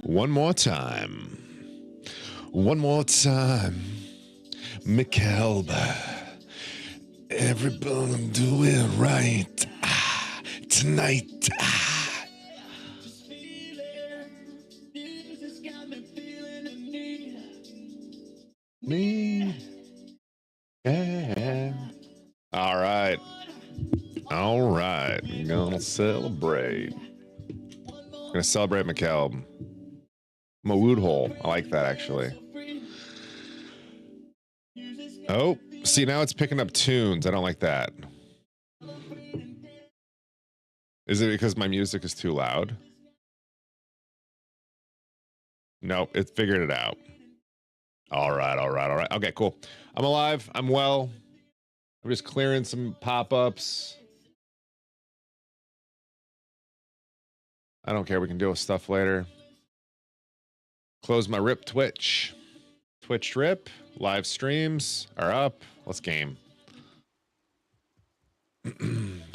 One more time. One more time. McAlba. Everybody do it right. Tonight. Me. Yeah. All right. All right. I'm gonna celebrate. I'm gonna celebrate McAlba. I'm a wood hole. I like that, actually. Oh, see, now it's picking up tunes. I don't like that. Is it because my music is too loud? Nope, it figured it out. All right, all right, all right. Okay, cool. I'm alive. I'm well. I'm just clearing some pop-ups. I don't care. We can deal with stuff later. Close my RIP Twitch. Twitch RIP. Live streams are up. Let's game.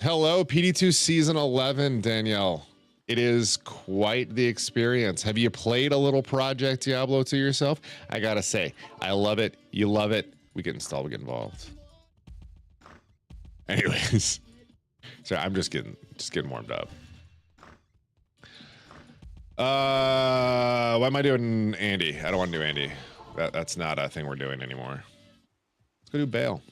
Hello, PD2 Season 11, Danielle. It is quite the experience. Have you played a little Project Diablo 2 yourself? I gotta say, I love it. You love it. We get installed, we get involved. Anyways. Sorry, I'm just getting warmed up. Why am I doing Andy? I don't want to do Andy. That's not a thing we're doing anymore. Let's go do Bale.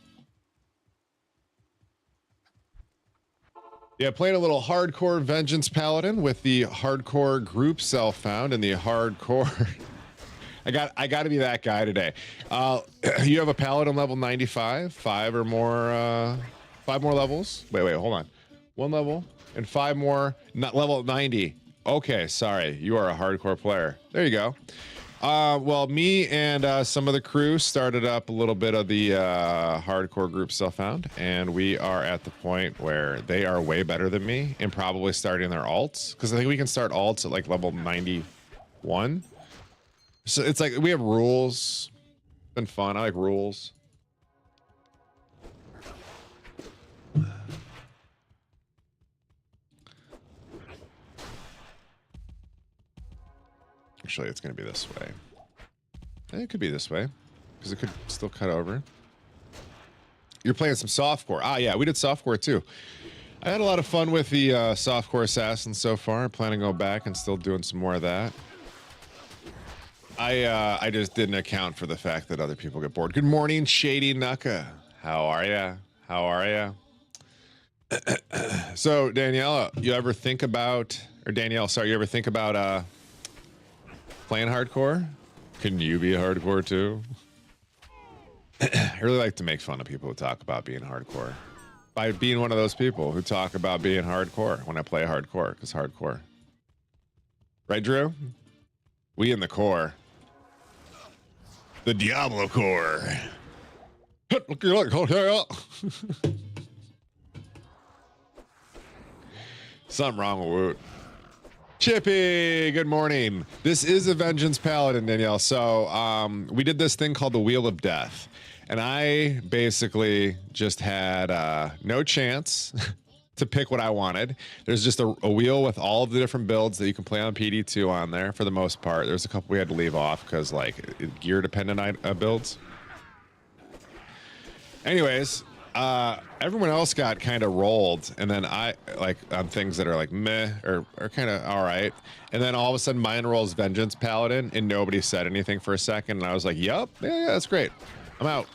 Yeah, playing a little hardcore Vengeance Paladin with the hardcore group self-found and the hardcore. I got to be that guy today. You have a Paladin level 95, 5 more levels. Wait, hold on. 1 level and 5 more, not level 90. Okay, sorry. You are a hardcore player. There you go. Well, me and some of the crew started up a little bit of the hardcore group self-found, and we are at the point where they are way better than me and probably starting their alts, because I think we can start alts at like level 91. So it's like we have rules. It's been fun. I like rules. Actually, it's going to be this way. It could be this way, because it could still cut over. You're playing some softcore. Ah, yeah, we did softcore too. I had a lot of fun with the softcore assassins so far. I'm planning to go back and still doing some more of that. I just didn't account for the fact that other people get bored. Good morning, Shady Nucka. How are ya? How are ya? So, Daniela, you ever think about, or Danielle, sorry, you ever think about playing hardcore? Can you be hardcore too? I really like to make fun of people who talk about being hardcore. By being one of those people who talk about being hardcore when I play hardcore, because hardcore. Right, Drew? We in the core. The Diablo core. Something wrong with Woot. Chippy, good morning. This is a Vengeance Paladin, Danielle. So we did this thing called the Wheel of Death. And I basically just had no chance to pick what I wanted. There's just a wheel with all of the different builds that you can play on PD2 on there for the most part. There's a couple we had to leave off because like gear dependent builds. Anyways, everyone else got kind of rolled, and then I like on things that are like meh or kind of all right, and then all of a sudden mine rolls Vengeance Paladin, and nobody said anything for a second, and I was like, "Yep, yeah, that's great. I'm out."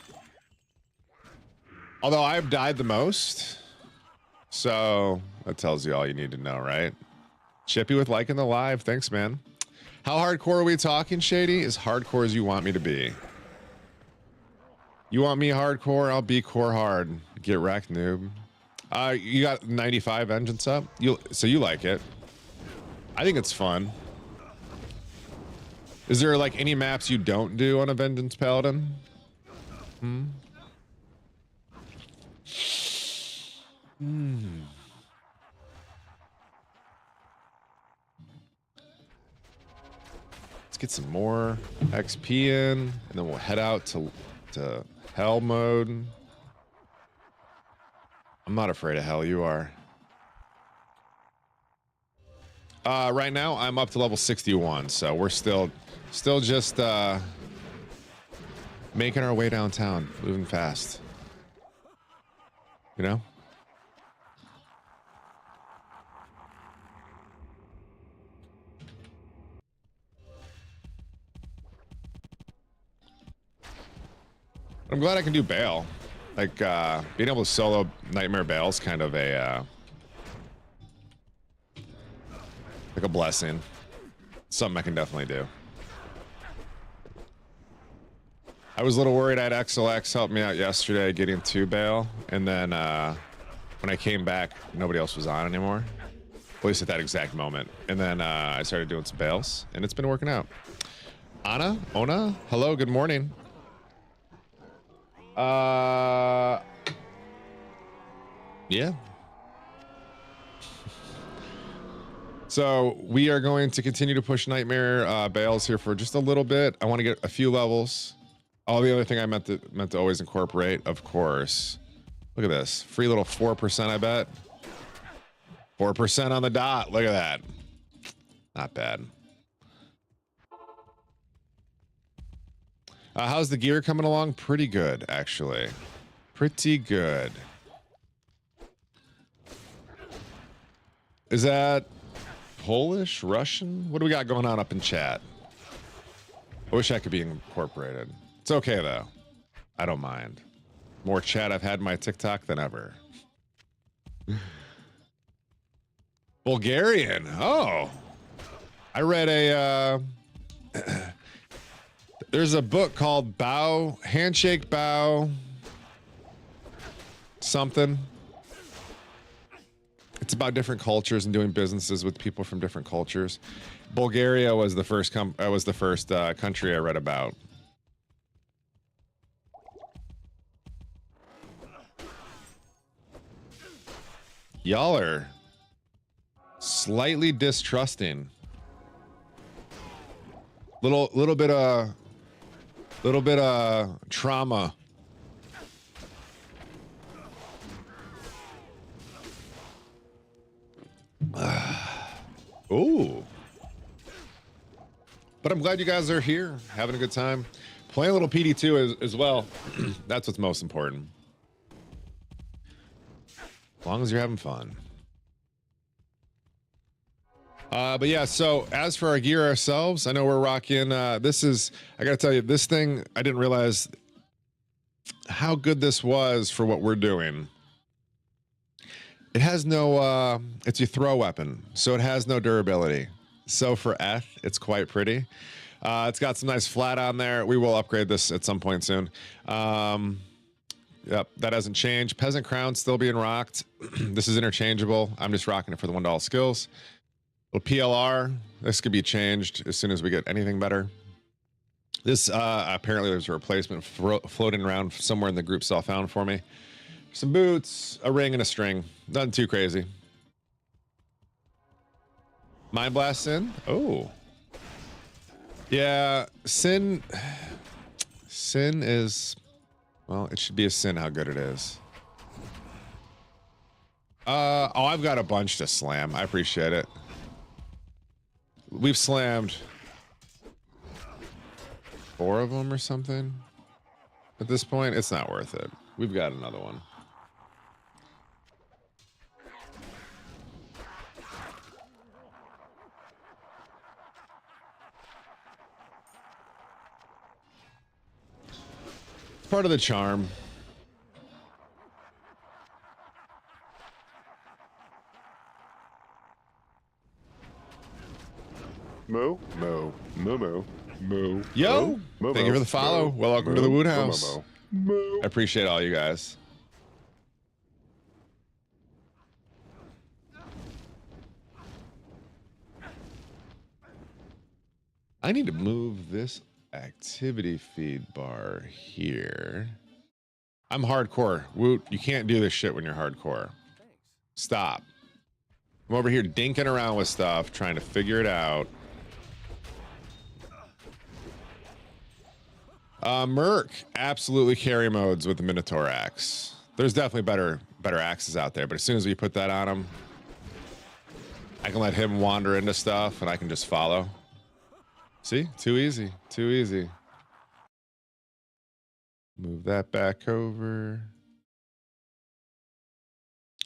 Although I've died the most, so that tells you all you need to know, right? Chippy with liking the live, thanks, man. How hardcore are we talking, Shady? As hardcore as you want me to be. You want me hardcore? I'll be core hard. Get wrecked, noob. You got 95 Vengeance up? So you like it. I think it's fun. Is there like any maps you don't do on a Vengeance Paladin? Let's get some more XP in, and then we'll head out to hell mode. I'm not afraid of hell, you are. Right now I'm up to level 61, so we're still just making our way downtown, moving fast. You know? I'm glad I can do bail. Like being able to solo Nightmare Bail is kind of a like a blessing. Something I can definitely do. I was a little worried. I had XLX help me out yesterday getting to bail, and then when I came back, nobody else was on anymore. At least at that exact moment. And then I started doing some bails, and it's been working out. Ona, hello, good morning. Yeah. So we are going to continue to push Nightmare bails here for just a little bit. I want to get a few levels. Oh, the other thing I meant to always incorporate, of course. Look at this. Free little 4%, I bet. 4% on the dot. Look at that. Not bad. How's the gear coming along? Pretty good, actually. Pretty good. Is that Polish, Russian? What do we got going on up in chat? I wish I could be incorporated. It's okay, though. I don't mind. More chat I've had in my TikTok than ever. Bulgarian. Oh. I read a... there's a book called Bow, Handshake Bow, something. It's about different cultures and doing businesses with people from different cultures. Bulgaria was the first country I read about. Y'all are slightly distrusting. Little bit of trauma. Ooh. But I'm glad you guys are here, having a good time. Playing a little PD2 as well. That's what's most important. As long as you're having fun. But yeah, so as for our gear ourselves, I know we're rocking, this is, I gotta tell you, this thing, I didn't realize how good this was for what we're doing. It has no, it's a throw weapon, so it has no durability. So for Eth, it's quite pretty. It's got some nice flat on there. We will upgrade this at some point soon. Yep, that hasn't changed. Peasant Crown still being rocked. This is interchangeable. I'm just rocking it for the $1 skills. Little PLR, this could be changed as soon as we get anything better. This, apparently there's a replacement floating around somewhere in the group cell found for me. Some boots, a ring, and a string. Nothing too crazy. Mind Blast Sin? Oh. Yeah, Sin is, well, it should be a sin how good it is. Oh, I've got a bunch to slam. I appreciate it. We've slammed 4 of them or something. At this point, it's not worth it. We've got another one. It's part of the charm. Moo, moo, moo, moo, moo. Yo, moo, thank you for the follow. moo, Well, welcome moo, to the Wood moo, House. moo, moo. I appreciate all you guys. I need to move this activity feed bar here. I'm hardcore. Woot, you can't do this shit when you're hardcore. Stop. I'm over here dinking around with stuff, trying to figure it out. Merc, absolutely carry modes with the Minotaur axe. There's definitely better axes out there, but as soon as we put that on them, I can let him wander into stuff and I can just follow. See? Too easy. Too easy. Move that back over.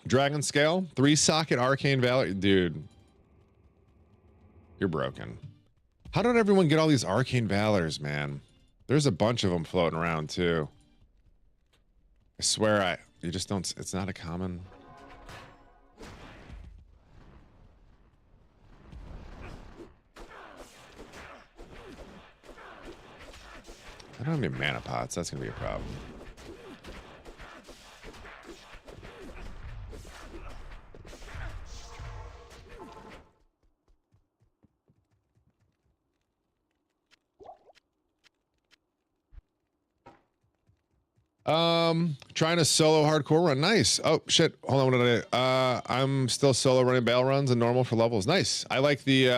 Dragon Scale, 3-socket Arcane Valor. Dude, you're broken. How did everyone get all these Arcane Valors, man? There's a bunch of them floating around too. I swear you just don't, it's not a common. I don't have any mana pots. That's gonna be a problem. Trying to solo hardcore run. Nice. Oh shit. Hold on. What did I'm still solo running bail runs and normal for levels. Nice. I like the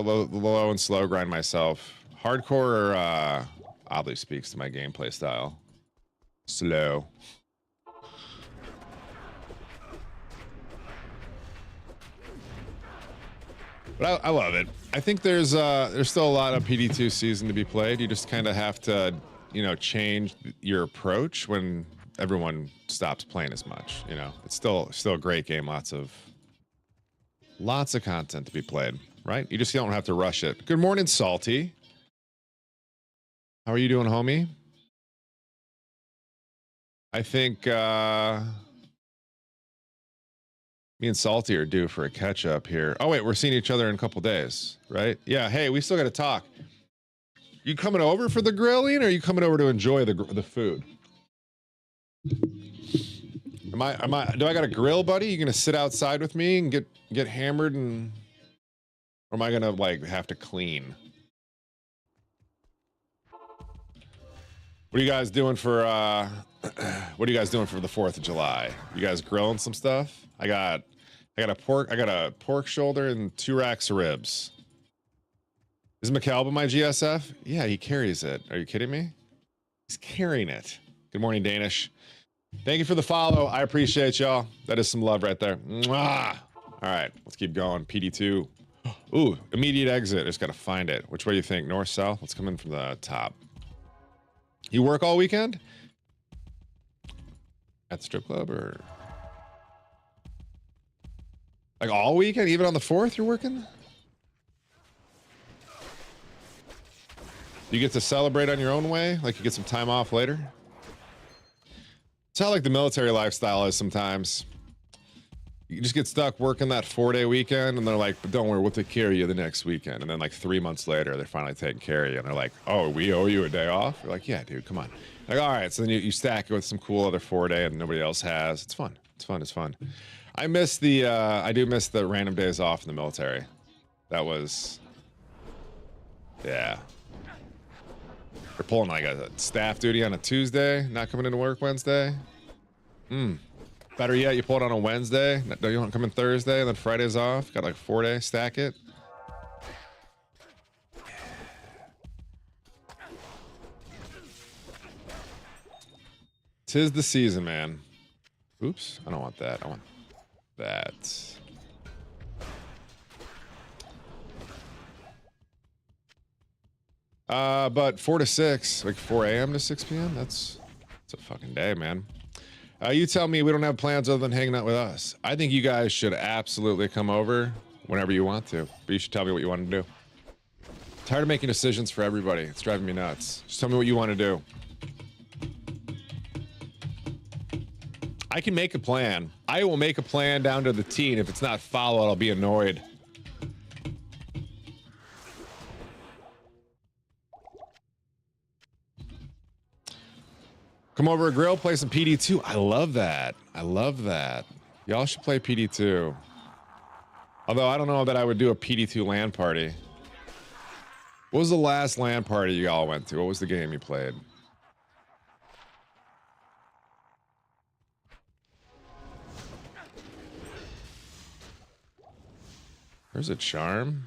low and slow grind myself. Hardcore oddly speaks to my gameplay style. Slow. But I love it. I think there's still a lot of PD2 season to be played. You just kind of have to, you know, change your approach when everyone stops playing as much. You know, it's still a great game. Lots of content to be played, right? You just don't have to rush it. Good morning, Salty. How are you doing, homie? I think me and Salty are due for a catch up here. Oh wait, we're seeing each other in a couple days, right? Yeah. Hey, we still got to talk. You coming over for the grilling, or are you coming over to enjoy the food? Do I got a grill, buddy? You gonna sit outside with me and get hammered, and or am I gonna like have to clean? What are you guys doing for what are you guys doing for the 4th of July? You guys grilling some stuff? I got a pork shoulder and 2 racks of ribs. Is McAlba my GSF? Yeah, he carries it. Are you kidding me? He's carrying it. Good morning, Danish. Thank you for the follow. I appreciate y'all. That is some love right there. Mwah! All right, let's keep going. PD2. Ooh, immediate exit. Just got to find it. Which way do you think? North, south? Let's come in from the top. You work all weekend? At the strip club, or like all weekend? Even on the 4th you're working? You get to celebrate on your own way? Like you get some time off later? It's how like the military lifestyle is sometimes. You just get stuck working that 4-day weekend, and they're like, but don't worry, we'll take care of you the next weekend. And then like 3 months later, they're finally taking care of you. And they're like, oh, we owe you a day off? You're like, yeah, dude, come on. Like, all right. So then you stack it with some cool other 4-day and nobody else has. It's fun. It's fun. It's fun. I do miss the random days off in the military. That was, yeah. They're pulling like a staff duty on a Tuesday, not coming into work Wednesday. Better yet, you pull it on a Wednesday. You don't come in Thursday, and then Friday's off. Got like 4-day, stack it. Tis the season, man. Oops, I don't want that. I want that. But 4 to 6, like 4 a.m. to 6 p.m. That's a fucking day, man. You tell me. We don't have plans other than hanging out with us. I think you guys should absolutely come over whenever you want to, but you should tell me what you want to do. Tired of making decisions for everybody. It's driving me nuts. Just tell me what you want to do. I can make a plan. I will make a plan down to the T, and if it's not followed, I'll be annoyed. Come over a grill, play some PD2. I love that. I love that. Y'all should play PD2. Although I don't know that I would do a PD2 LAN party. What was the last LAN party you all went to? What was the game you played? There's a charm.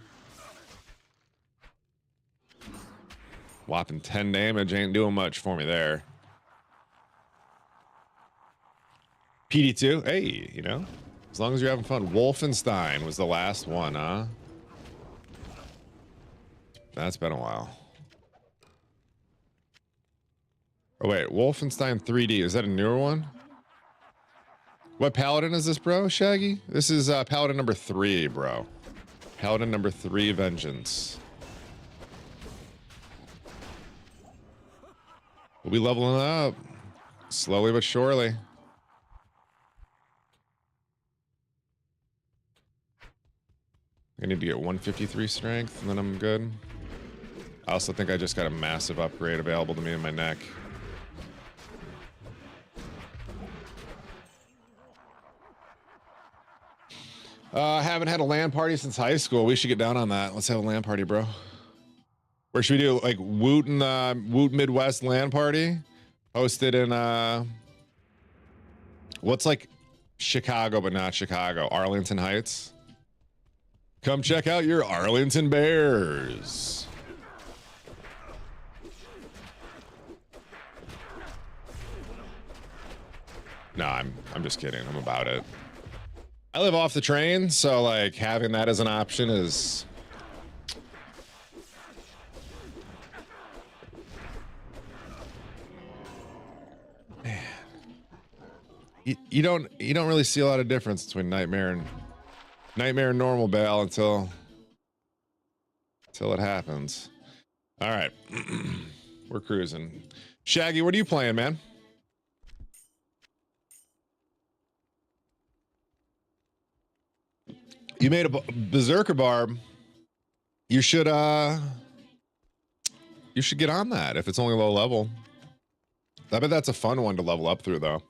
Whopping 10 damage ain't doing much for me there. PD2, hey, you know, As long as you're having fun. Wolfenstein was the last one, huh? That's been a while. Oh, wait. Wolfenstein 3D. Is that a newer one? What paladin is this, bro, Shaggy? This is paladin number 3, bro. Paladin number 3, Vengeance. We'll be leveling up. Slowly but surely. I need to get 153 strength, and then I'm good. I also think I just got a massive upgrade available to me in my neck. Haven't had a LAN party since high school. We should get down on that. Let's have a LAN party, bro. Where should we do? Like Woot and Woot Midwest LAN party? Hosted in what's like Chicago, but not Chicago. Arlington Heights. Come check out your Arlington Bears. No, I'm just kidding. I'm about it. I live off the train, so like having that as an option is man. You don't really see a lot of difference between Nightmare and normal Bale until it happens. All right. We're cruising. Shaggy, what are you playing, man? You made a Berserker Barb. You should get on that if it's only low level. I bet that's a fun one to level up through, though.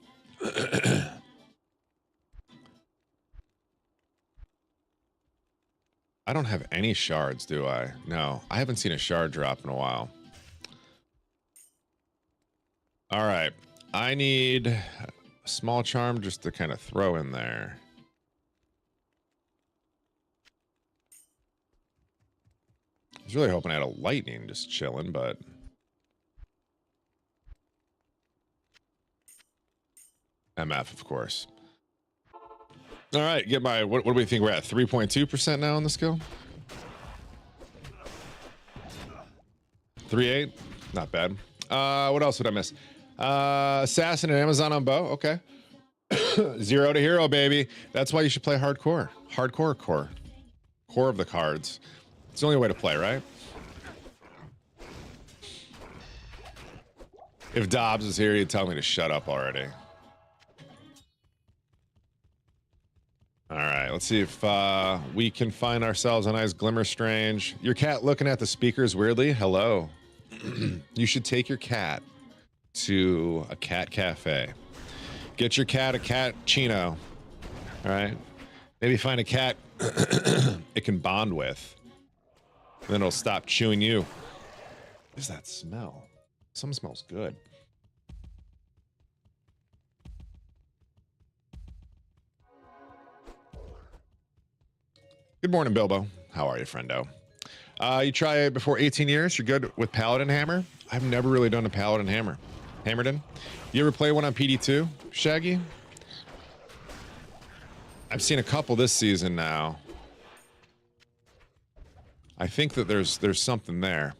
I don't have any shards, do I? No, I haven't seen a shard drop in a while. All right, I need a small charm just to kind of throw in there. I was really hoping I had a lightning just chilling, but MF, of course. All right, get my, what do we think we're at? 3.2% now on the skill? 3.8? Not bad. What else would I miss? Assassin and Amazon on bow. Okay. 0 to hero, baby. That's why you should play hardcore. Hardcore core. Core of the cards. It's the only way to play, right? If Dobbs is here, he'd tell me to shut up already. All right, let's see if we can find ourselves a nice Glimmer Strange. Your cat looking at the speakers weirdly. Hello. You should take your cat to a cat cafe. Get your cat a cappuccino. All right. Maybe find a cat it can bond with. Then it'll stop chewing you. What is that smell? Something smells good. Good morning, Bilbo. How are you, friendo? You try it before 18 years. You're good with Paladin Hammer. I've never really done a Paladin Hammer. Hammerden. You ever play one on PD2, Shaggy? I've seen a couple this season now. I think that there's something there.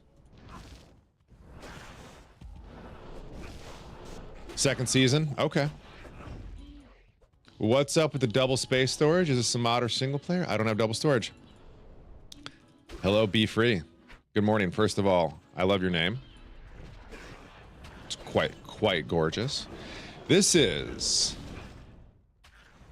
Second season? Okay. What's up with the double space storage? Is this some mod or single player? I don't have double storage. Hello, Be Free. Good morning. First of all, I love your name. It's quite gorgeous. This is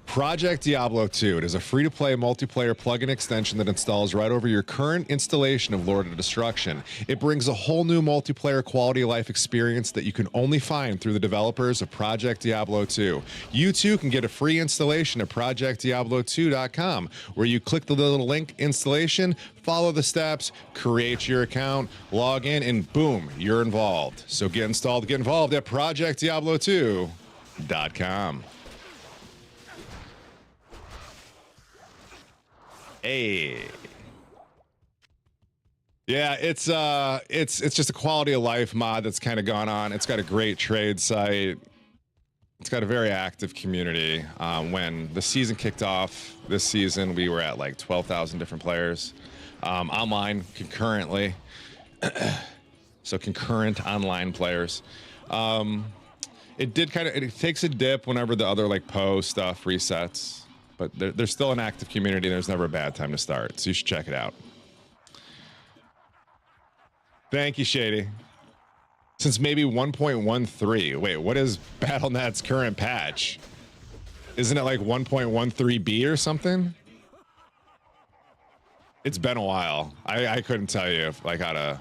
Project Diablo 2. It is a free-to-play multiplayer plugin extension that installs right over your current installation of Lord of Destruction. It brings a whole new multiplayer quality of life experience that you can only find through the developers of Project Diablo 2. You too can get a free installation at projectdiablo2.com, where you click the little link installation, follow the steps, create your account, log in, and boom, you're involved. So get installed, get involved at projectdiablo2.com. Hey. Yeah, it's just a quality of life mod that's kind of gone on. It's got a great trade site. It's got a very active community. When the season kicked off this season, we were at like 12,000 different players online concurrently. So concurrent online players. It did kind of, it takes a dip whenever the other like PO stuff resets, but there's still an active community. There's never a bad time to start, so you should check it out. Thank you, Shady. Since maybe 1.13. Wait, what is BattleNet's current patch? Isn't it like 1.13b or something? It's been a while. I couldn't tell you if like how to.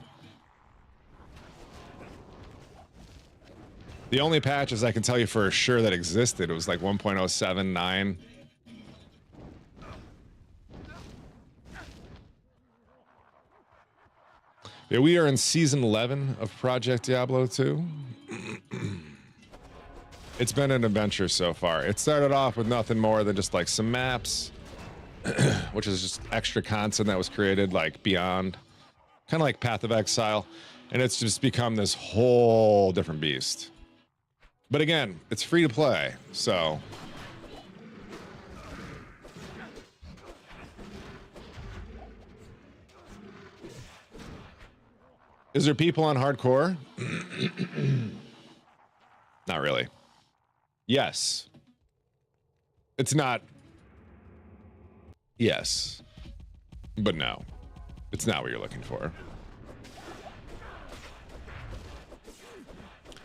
The only patches I can tell you for sure that existed, it was like 1.079. Yeah, we are in season 11 of Project Diablo 2. It's been an adventure so far. It started off with nothing more than just like some maps, which is just extra content that was created like beyond, kind of like Path of Exile, and it's just become this whole different beast. But again, it's free to play, so. Is there people on hardcore? Not really. Yes. It's not. Yes. But no. It's not what you're looking for.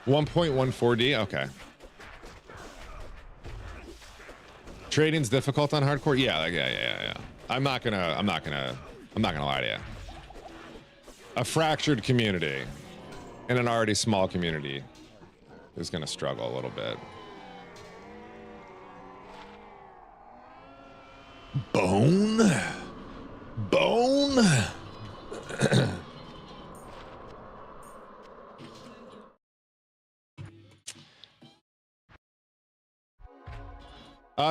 1.14D? Okay. Trading's difficult on hardcore? Yeah. I'm not gonna lie to you. A fractured community and an already small community is gonna struggle a little bit. Bone?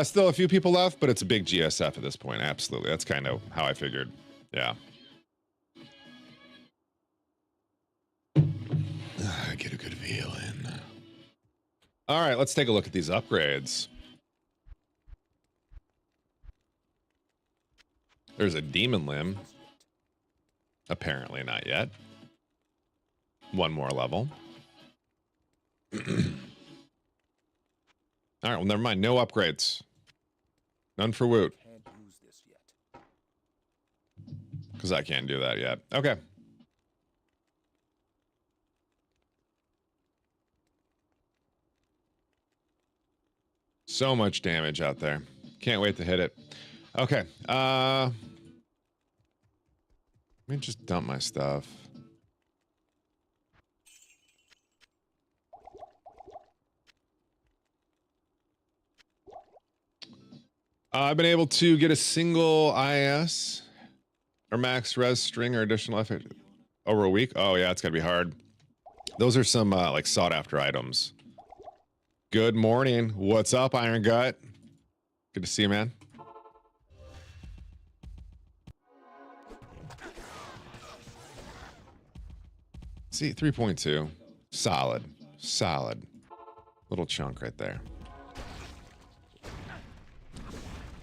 Still a few people left, but it's a big GSF at this point. Absolutely. That's kind of how I figured. Yeah. I get a good feeling. All right, let's take a look at these upgrades. There's a demon limb. Apparently not yet. One more level. All right, well, never mind. No upgrades. None for Woot. Because I can't do that yet. Okay. So much damage out there. Can't wait to hit it. Okay. Let me just dump my stuff. I've been able to get a single IS or max res string or additional effort over a week. Oh yeah, it's gonna be hard. Those are some like sought after items. Good morning. What's up, Iron Gut? Good to see you, man. See, 3.2. Solid. Little chunk right there.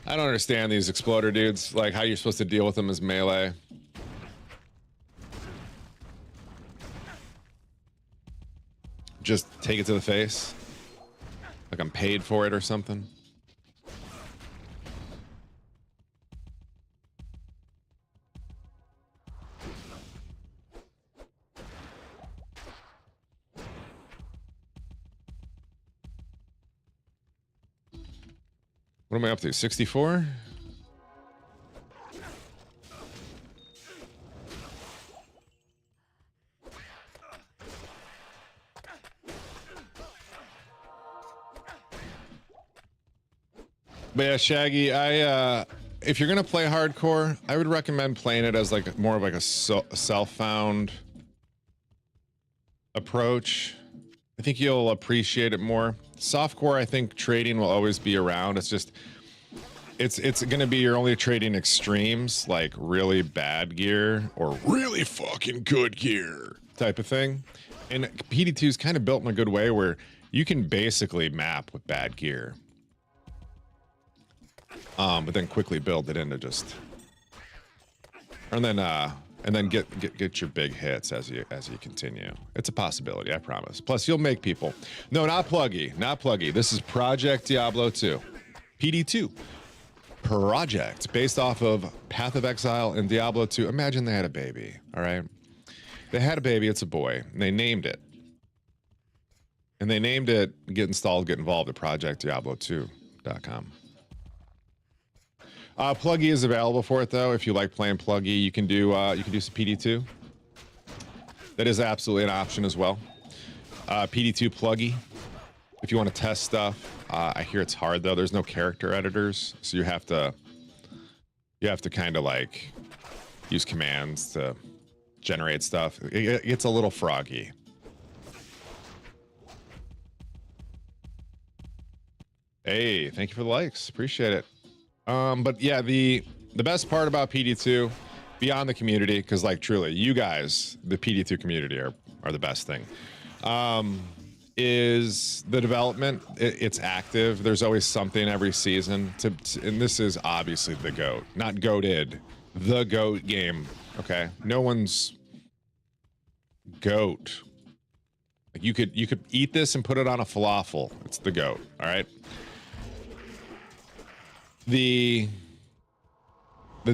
I don't understand these exploder dudes, like how you're supposed to deal with them as melee. Just take it to the face. Like I'm paid for it or something. What am I up to? 64? But yeah, Shaggy, if you're gonna play hardcore, I would recommend playing it as like more of like a self-found approach. I think you'll appreciate it more. Softcore, I think trading will always be around. It's just, it's gonna be your only trading extremes, like really bad gear or really fucking good gear type of thing. And PD2 is kind of built in a good way where You can basically map with bad gear. But then quickly build it into just, and then get your big hits as you continue. It's a possibility, I promise. Plus, you'll make people. No, not Pluggy, not Pluggy. This is Project Diablo 2, PD2 project based off of Path of Exile and Diablo 2. Imagine they had a baby. All right, they had a baby. It's a boy. And they named it. And they named it, get installed, get involved at projectdiablo2.com. Pluggy is available for it though. If you like playing Pluggy, you can do some PD2. That is absolutely an option as well. PD2 Pluggy. If you want to test stuff, I hear it's hard though. There's no character editors, so you have to kind of like use commands to generate stuff. It gets a little froggy. Hey, thank you for the likes. Appreciate it. But yeah, the best part about PD2, beyond the community, because like truly, you guys, the PD2 community are the best thing, is the development. It's active. There's always something every season. And this is obviously the GOAT, not GOATed, the GOAT game. Okay, no one's GOAT. Like you could eat this and put it on a falafel. It's the GOAT. All right. The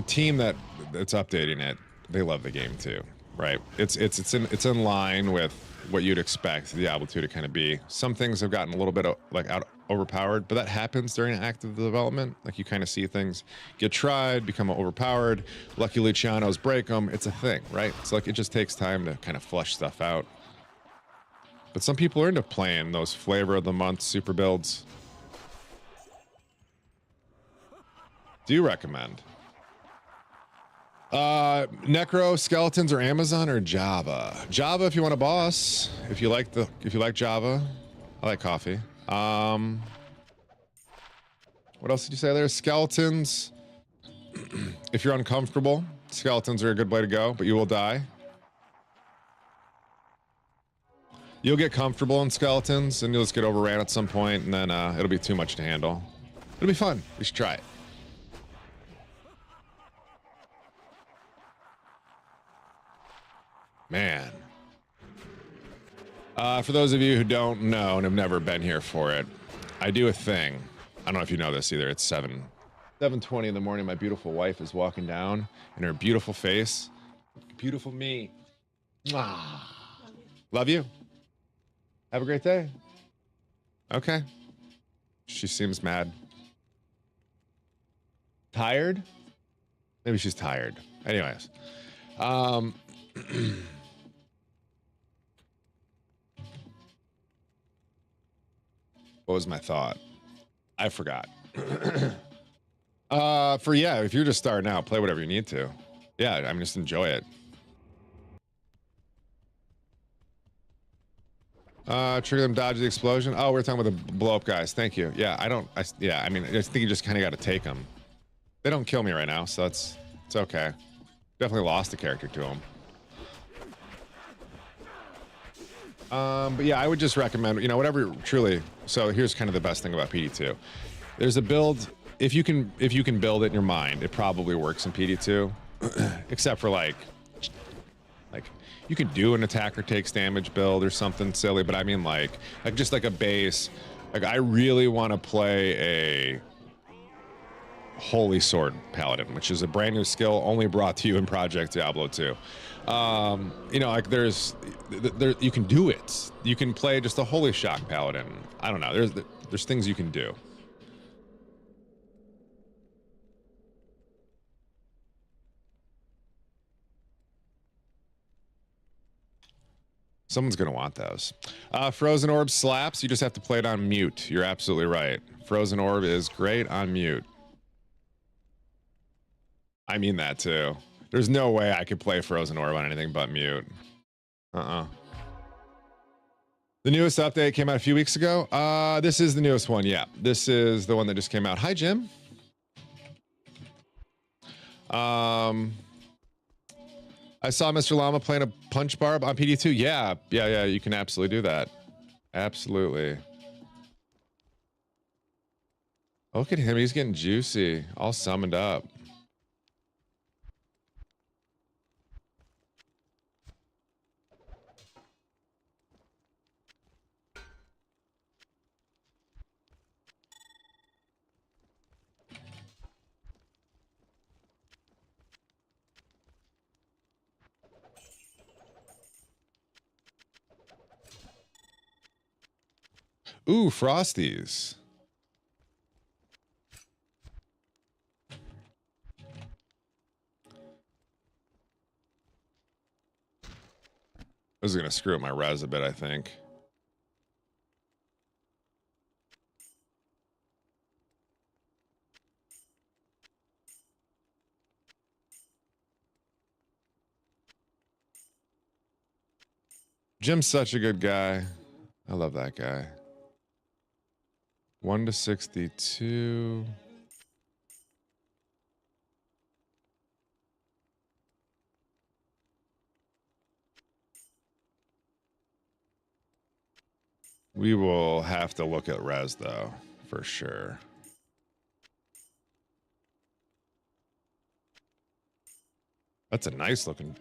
team that's updating it, they love the game too, right? It's in line with what you'd expect Diablo 2 to kind of be. Some things have gotten a little bit overpowered, but that happens during active development. Like you kind of see things get tried, become overpowered. Lucky Lucianos break them. It's a thing, right? It's like it just takes time to kind of flush stuff out. But some people are into playing those flavor of the month super builds. Do recommend. Necro, Skeletons, or Amazon or Java? Java if you want a boss. If you like Java. I like coffee. What else did you say there? Skeletons. If you're uncomfortable, skeletons are a good way to go, but you will die. You'll get comfortable in skeletons and you'll just get overran at some point, and then it'll be too much to handle. It'll be fun. We should try it. Man. For those of you who don't know and have never been here for it, I do a thing. I don't know if you know this either. It's 7:20 in the morning. My beautiful wife is walking down, and her beautiful face, beautiful me. Mwah. Love you. Have a great day. Okay. She seems mad. Tired? Maybe she's tired. Anyways. What was my thought? I forgot. If you're just starting out, play whatever you need to. Yeah, I mean, just enjoy it. Trigger them, dodge the explosion. Oh, we're talking about the blow up guys. Thank you. Yeah, I mean, I just think you just kind of got to take them. They don't kill me right now, so it's okay. Definitely lost the character to them. But yeah, I would just recommend, whatever truly. So here's kind of the best thing about PD2. There's a build. If you can build it in your mind, it probably works in PD2, except for like you can do an attacker takes damage build or something silly. But I mean like just like a base. Like I really want to play a Holy Sword Paladin, which is a brand new skill only brought to you in Project Diablo 2. Like there's you can do it. You can play just a Holy Shock Paladin. I don't know. There's things you can do. Someone's gonna want those. Frozen Orb slaps. You just have to play it on mute. You're absolutely right. Frozen Orb is great on mute. I mean that too. There's no way I could play Frozen Orb on anything but mute. The newest update came out a few weeks ago. This is the newest one. Yeah, this is the one that just came out. Hi, Jim. I saw Mr. Llama playing a punch barb on PD2. Yeah, you can absolutely do that. Absolutely. Look at him. He's getting juicy. All summoned up. Ooh, Frosties. This is going to screw up my res a bit, I think. Jim's such a good guy. I love that guy. 1 to 62. We will have to look at res, though, for sure. That's a nice looking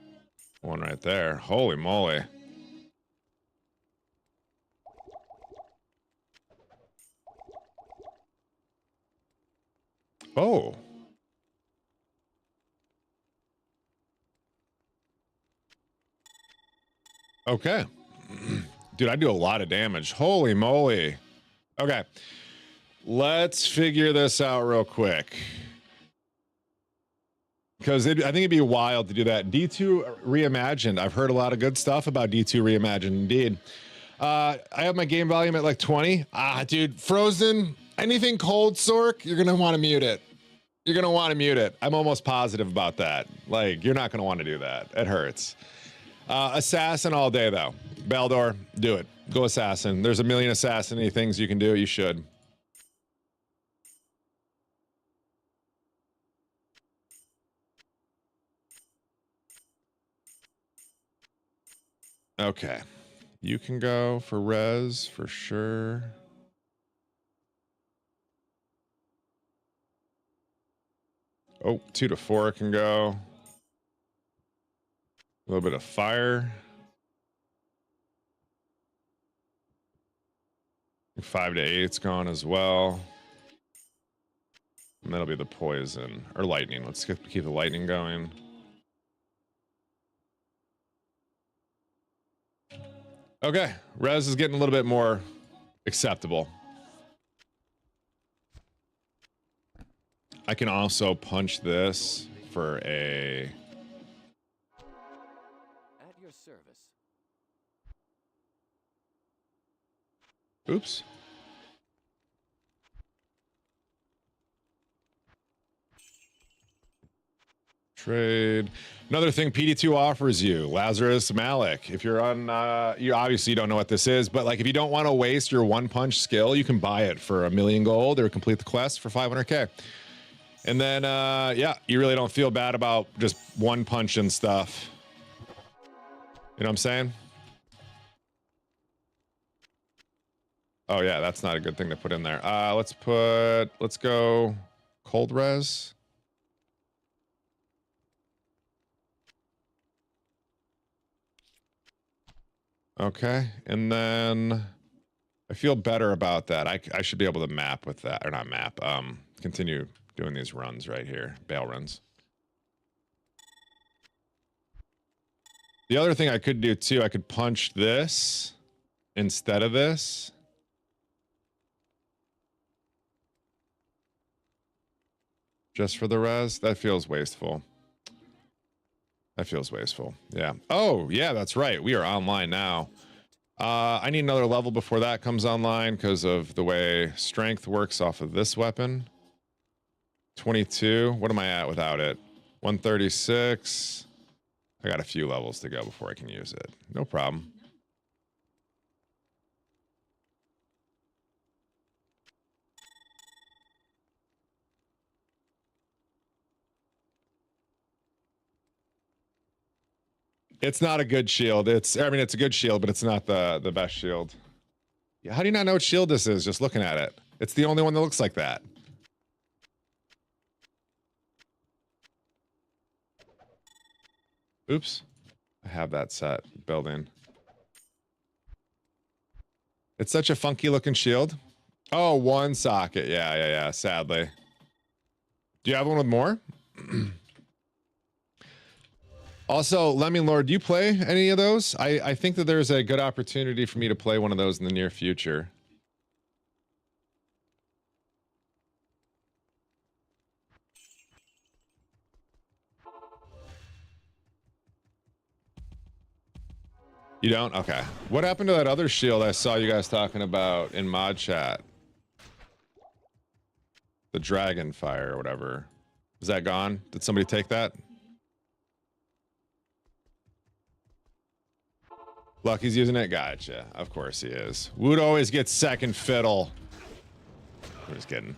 one right there. Holy moly. Oh. Okay. Dude, I do a lot of damage. Holy moly. Okay. Let's figure this out real quick. Because I think it'd be wild to do that. D2 Reimagined. I've heard a lot of good stuff about D2 Reimagined, indeed. I have my game volume at like 20. Dude, Frozen, anything cold, Sork, you're going to want to mute it. You're going to want to mute it. I'm almost positive about that. Like, you're not going to want to do that. It hurts. Assassin all day, though. Baldor, do it. Go Assassin. There's a million assassin-y things you can do. You should. Okay. You can go for res for sure. Oh, 2 to 4 can go. A little bit of fire. 5 to 8's gone as well. And that'll be the poison. Or lightning. Let's keep the lightning going. Okay. Res is getting a little bit more acceptable. I can also punch this for a... At your service. Oops. Trade. Another thing PD2 offers you, Lazarus Malik. If you're on, you obviously don't know what this is, but like if you don't want to waste your one punch skill, you can buy it for 1,000,000 gold or complete the quest for 500k. And then, yeah, you really don't feel bad about just one punch and stuff. You know what I'm saying? Oh yeah, that's not a good thing to put in there. Let's go cold res. Okay, and then I feel better about that. I should be able to map with that, or not map, continue doing these runs right here, bail runs. The other thing I could do too, I could punch this instead of this. Just for the res? That feels wasteful. That feels wasteful. Yeah. Oh, yeah, that's right. We are online now. I need another level before that comes online because of the way strength works off of this weapon. 22. What am I at without it? 136. I got a few levels to go before I can use it. No problem. It's not a good shield. I mean, it's a good shield, but it's not the best shield. How do you not know what shield this is just looking at it? It's the only one that looks like that. Oops. I have that set built in. It's such a funky looking shield. Oh, one socket. Yeah. Sadly. Do you have one with more? Also, Lemming Lord, do you play any of those? I think that there's a good opportunity for me to play one of those in the near future. You don't? Okay. What happened to that other shield I saw you guys talking about in mod chat? The dragon fire or whatever. Is that gone? Did somebody take that? Lucky's using it? Gotcha. Of course he is. Wood always gets second fiddle. I'm just kidding.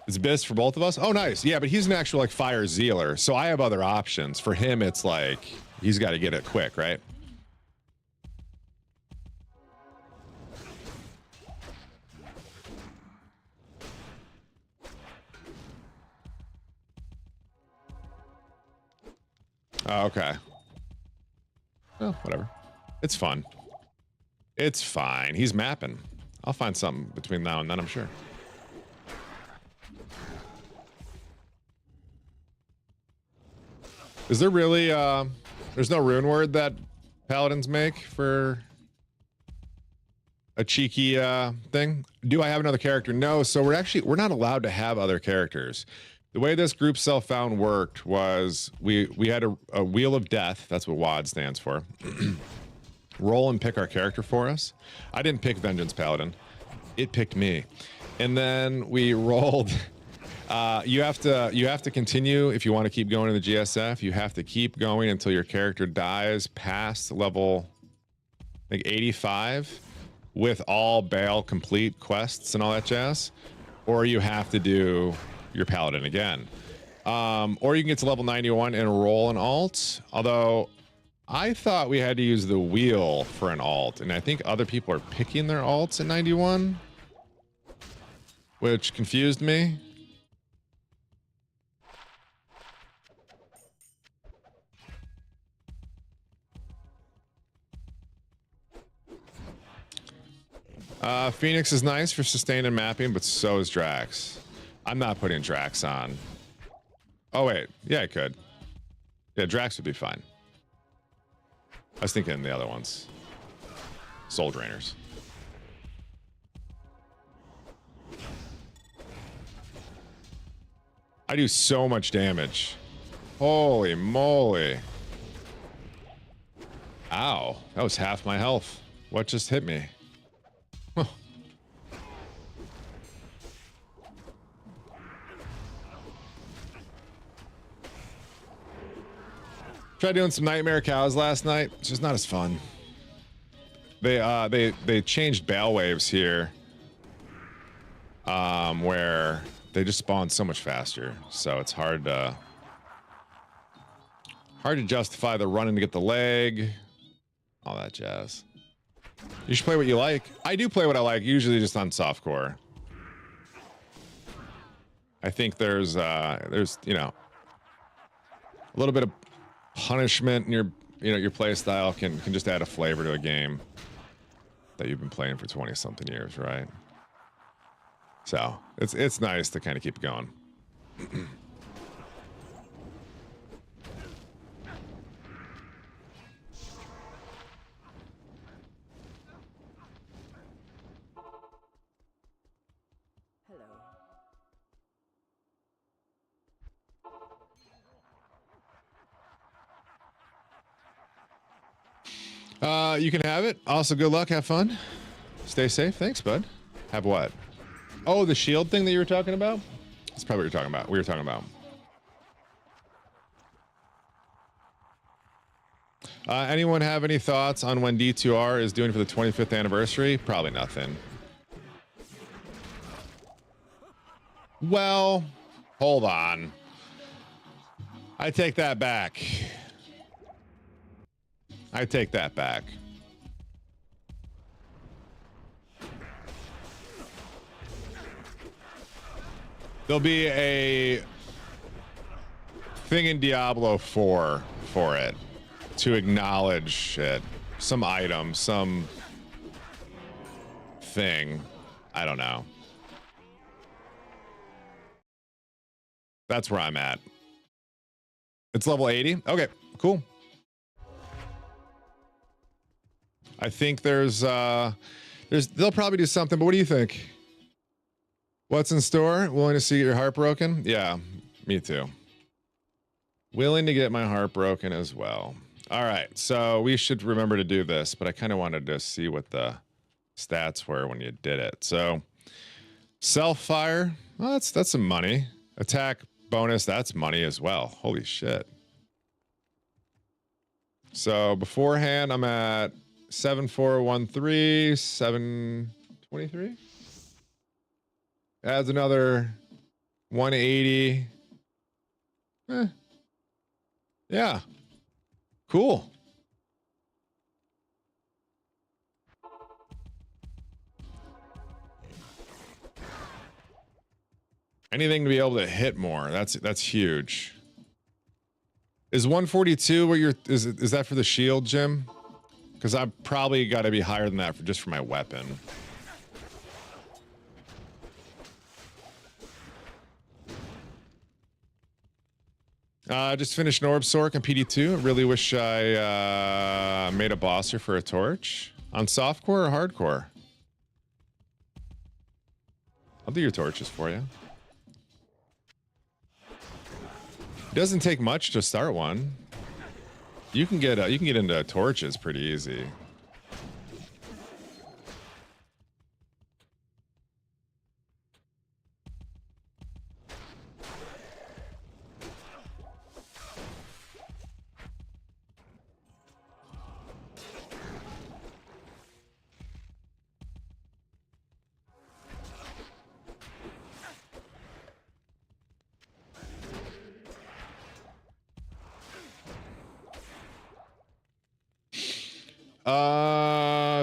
It's Biss for both of us? Oh, nice. Yeah, but he's an actual, like, fire zealer, so I have other options. For him, it's like, he's got to get it quick, right? Oh, okay. Well, whatever. It's fun. It's fine. He's mapping. I'll find something between now and then, I'm sure. Is there really, there's no rune word that paladins make for a cheeky thing? Do I have another character? No, so we're not allowed to have other characters. The way this group self-found worked was we had a wheel of death, that's what WOD stands for. Roll and pick our character for us. I didn't pick Vengeance Paladin. It picked me. And then we rolled. You have to continue if you want to keep going in the GSF. You have to keep going until your character dies past level, I think 85, with all Baal complete quests and all that jazz, or you have to do your Paladin again, or you can get to level 91 and roll an alt. Although I thought we had to use the wheel for an alt, and I think other people are picking their alts at 91, which confused me. Phoenix is nice for sustain and mapping, but so is Drax. I'm not putting Drax on. Oh, wait. Yeah, I could. Yeah, Drax would be fine. I was thinking the other ones. Soul Drainers. I do so much damage. Holy moly. Ow. That was half my health. What just hit me? Huh. Tried doing some Nightmare Cows last night. It's just not as fun. They changed Baal waves here, where they just spawn so much faster. So it's hard to justify the running to get the leg, all that jazz. You should play what you like. I do play what I like, usually just on softcore. I think there's you know, a little bit of punishment in your play style can just add a flavor to a game that you've been playing for 20 something years, right? So it's nice to kind of keep going. You can have it. Also, good luck. Have fun. Stay safe. Thanks, bud. Have what? Oh, the shield thing that you were talking about? That's probably what you're talking about. We were talking about. Anyone have any thoughts on when D2R is doing for the 25th anniversary? Probably nothing. Well, hold on. I take that back. I take that back. There'll be a thing in Diablo 4 for it to acknowledge it. Some item, some thing. I don't know. That's where I'm at. It's level 80. Okay, cool. I think they'll probably do something, but what do you think? What's in store? Willing to see your heart broken? Yeah, me too. Willing to get my heart broken as well. All right, so we should remember to do this, but I kind of wanted to see what the stats were when you did it. So self-fire, well, that's some money. Attack bonus, that's money as well. Holy shit. So beforehand, I'm at 7413, 723. Adds another 180. Yeah. Cool. Anything to be able to hit more. That's huge. Is 142 what you're is that for the shield, Jim? Because I've probably got to be higher than that just for my weapon. Just finished an Orb Sork on PD2. Really wish I made a bosser for a torch. On softcore or hardcore? I'll do your torches for you. It doesn't take much to start one. You can get into torches pretty easy.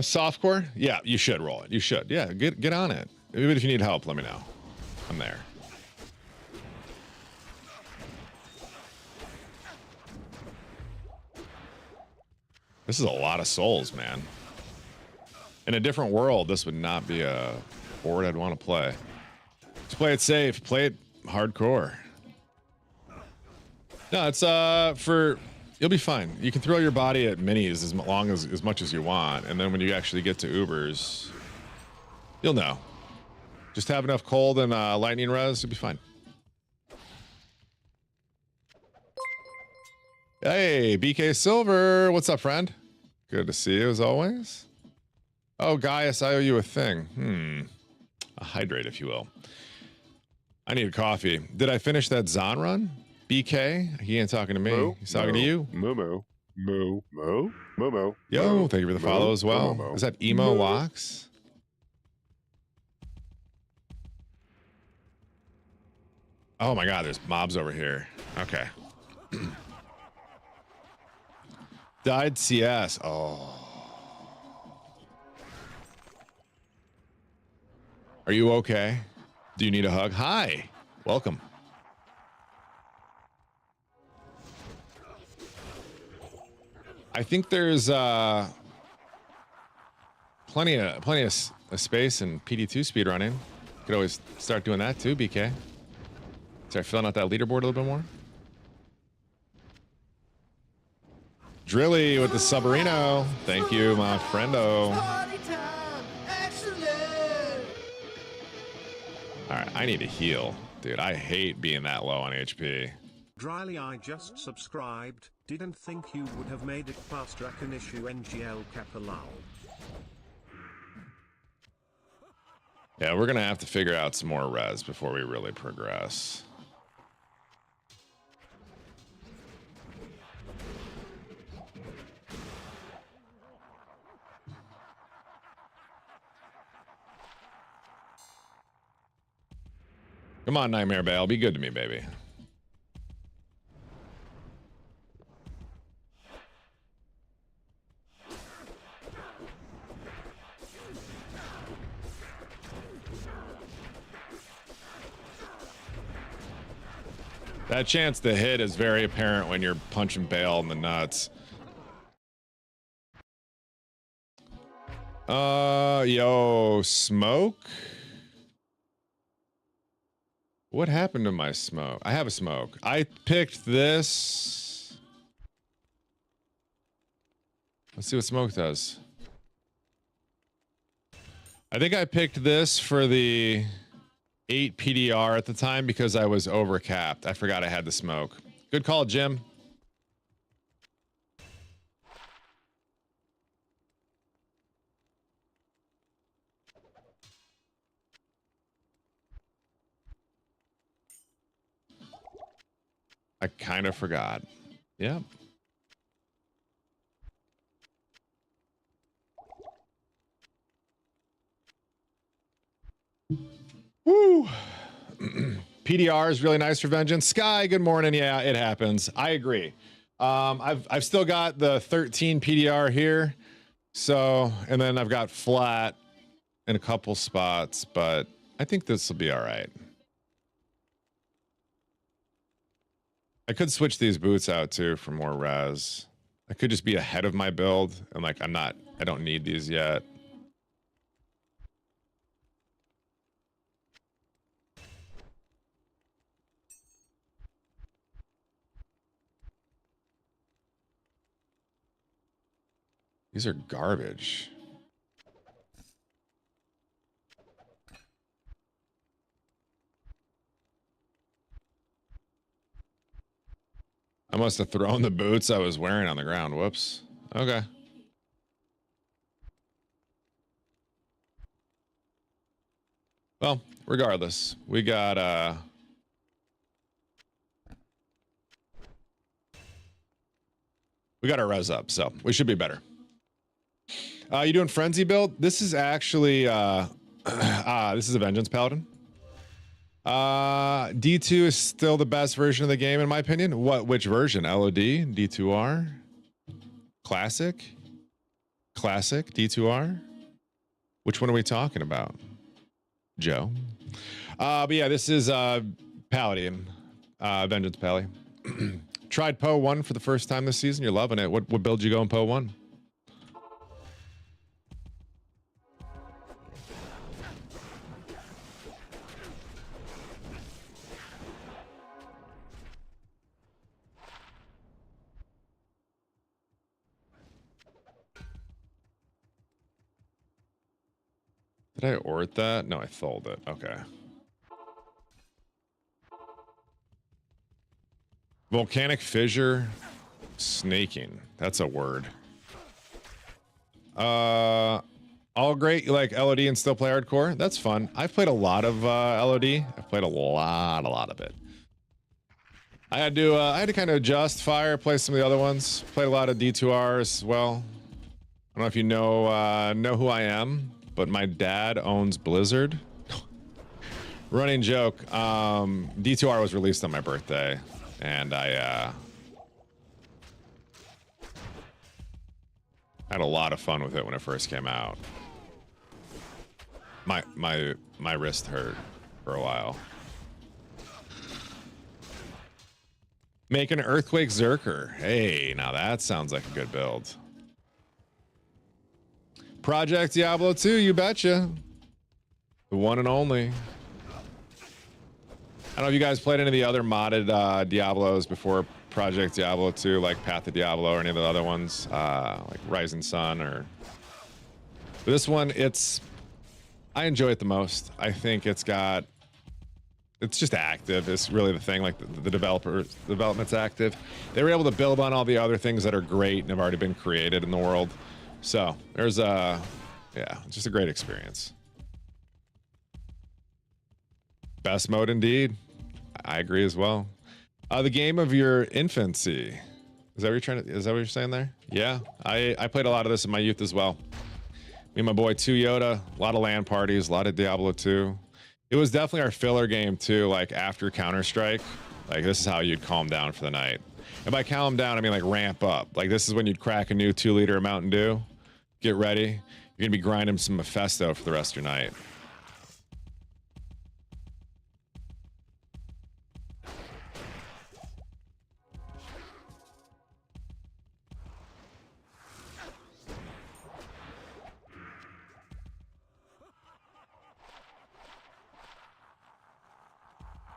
Softcore? Yeah, you should roll it. You should. Yeah, get on it. Even if you need help, let me know. I'm there. This is a lot of souls, man. In a different world, this would not be a board I'd want to play. Just play it safe. Play it hardcore. No, it's for... You'll be fine. You can throw your body at minis as much as you want, and then when you actually get to Ubers, you'll know. Just have enough cold and lightning res, you'll be fine. Hey, BK Silver, what's up, friend? Good to see you as always. Oh, Gaius, I owe you a thing. A hydrate, if you will. I need a coffee. Did I finish that Zon run? BK, he ain't talking to me. He's talking to you. Moo. Yo, thank you for the follow as well. Is that Emo Locks? Oh my god, there's mobs over here. Okay. Died CS. Oh. Are you okay? Do you need a hug? Hi. Welcome. I think there's plenty of space in PD2 speedrunning. Could always start doing that too, BK. Start filling out that leaderboard a little bit more. Drilly with the Subarino. Thank you, my friendo. All right, I need to heal. Dude, I hate being that low on HP. Dryly, I just subscribed. Didn't think you would have made it past Rakanissue NGL Kapalal. Yeah, we're gonna have to figure out some more res before we really progress. Come on, Nightmare Bale, be good to me, baby. That chance to hit is very apparent when you're punching Bale in the nuts. Yo, smoke? What happened to my smoke? I have a smoke. I picked this. Let's see what smoke does. I think I picked this for the 8 PDR at the time because I was overcapped. I forgot I had the smoke. Good call, Jim. I kind of forgot. Yeah. Woo. PDR is really nice for Vengeance. Sky, good morning. Yeah, it happens. I agree. I've still got the 13 PDR here. So, and then I've got flat in a couple spots, but I think this will be all right. I could switch these boots out too for more res. I could just be ahead of my build and like I don't need these yet. These are garbage. I must have thrown the boots I was wearing on the ground. Whoops. Okay. Well, regardless, we got a res up, so we should be better. You doing frenzy build? This is actually this is a Vengeance Paladin. D2 is still the best version of the game in my opinion. Which version? LOD? D2R? Classic? Classic? D2R? Which one are we talking about? Joe? But yeah, this is Paladin. Vengeance Pally. Tried Poe 1 for the first time this season. You're loving it. What build you go in Poe 1? Did I ort that? No, I sold it. Okay. Volcanic fissure, snaking. That's a word. All great. You like LOD and still play hardcore? That's fun. I've played a lot of LOD. I've played a lot of it. I had to kind of adjust fire, play some of the other ones. Played a lot of D2R as well. I don't know if you know who I am, but my dad owns Blizzard. Running joke. D2R was released on my birthday, and I had a lot of fun with it when it first came out. My wrist hurt for a while. Make an Earthquake Zerker. Hey, now that sounds like a good build. Project Diablo 2, you betcha. The one and only. I don't know if you guys played any of the other modded Diablos before Project Diablo 2, like Path of Diablo or any of the other ones, like Rising Sun or... But this one, I enjoy it the most. I think it's just active. It's really the thing, like the development's active. They were able to build on all the other things that are great and have already been created in the world. So there's yeah, just a great experience. Best mode indeed. I agree as well. The game of your infancy. Is that what you're saying there? Yeah, I played a lot of this in my youth as well. Me and my boy 2 Yoda, a lot of LAN parties, a lot of Diablo 2. It was definitely our filler game too, like after Counter-Strike. Like this is how you'd calm down for the night. And by calm down, I mean like ramp up. Like this is when you'd crack a new 2-liter of Mountain Dew. Get ready. You're gonna be grinding some Mephisto for the rest of your night.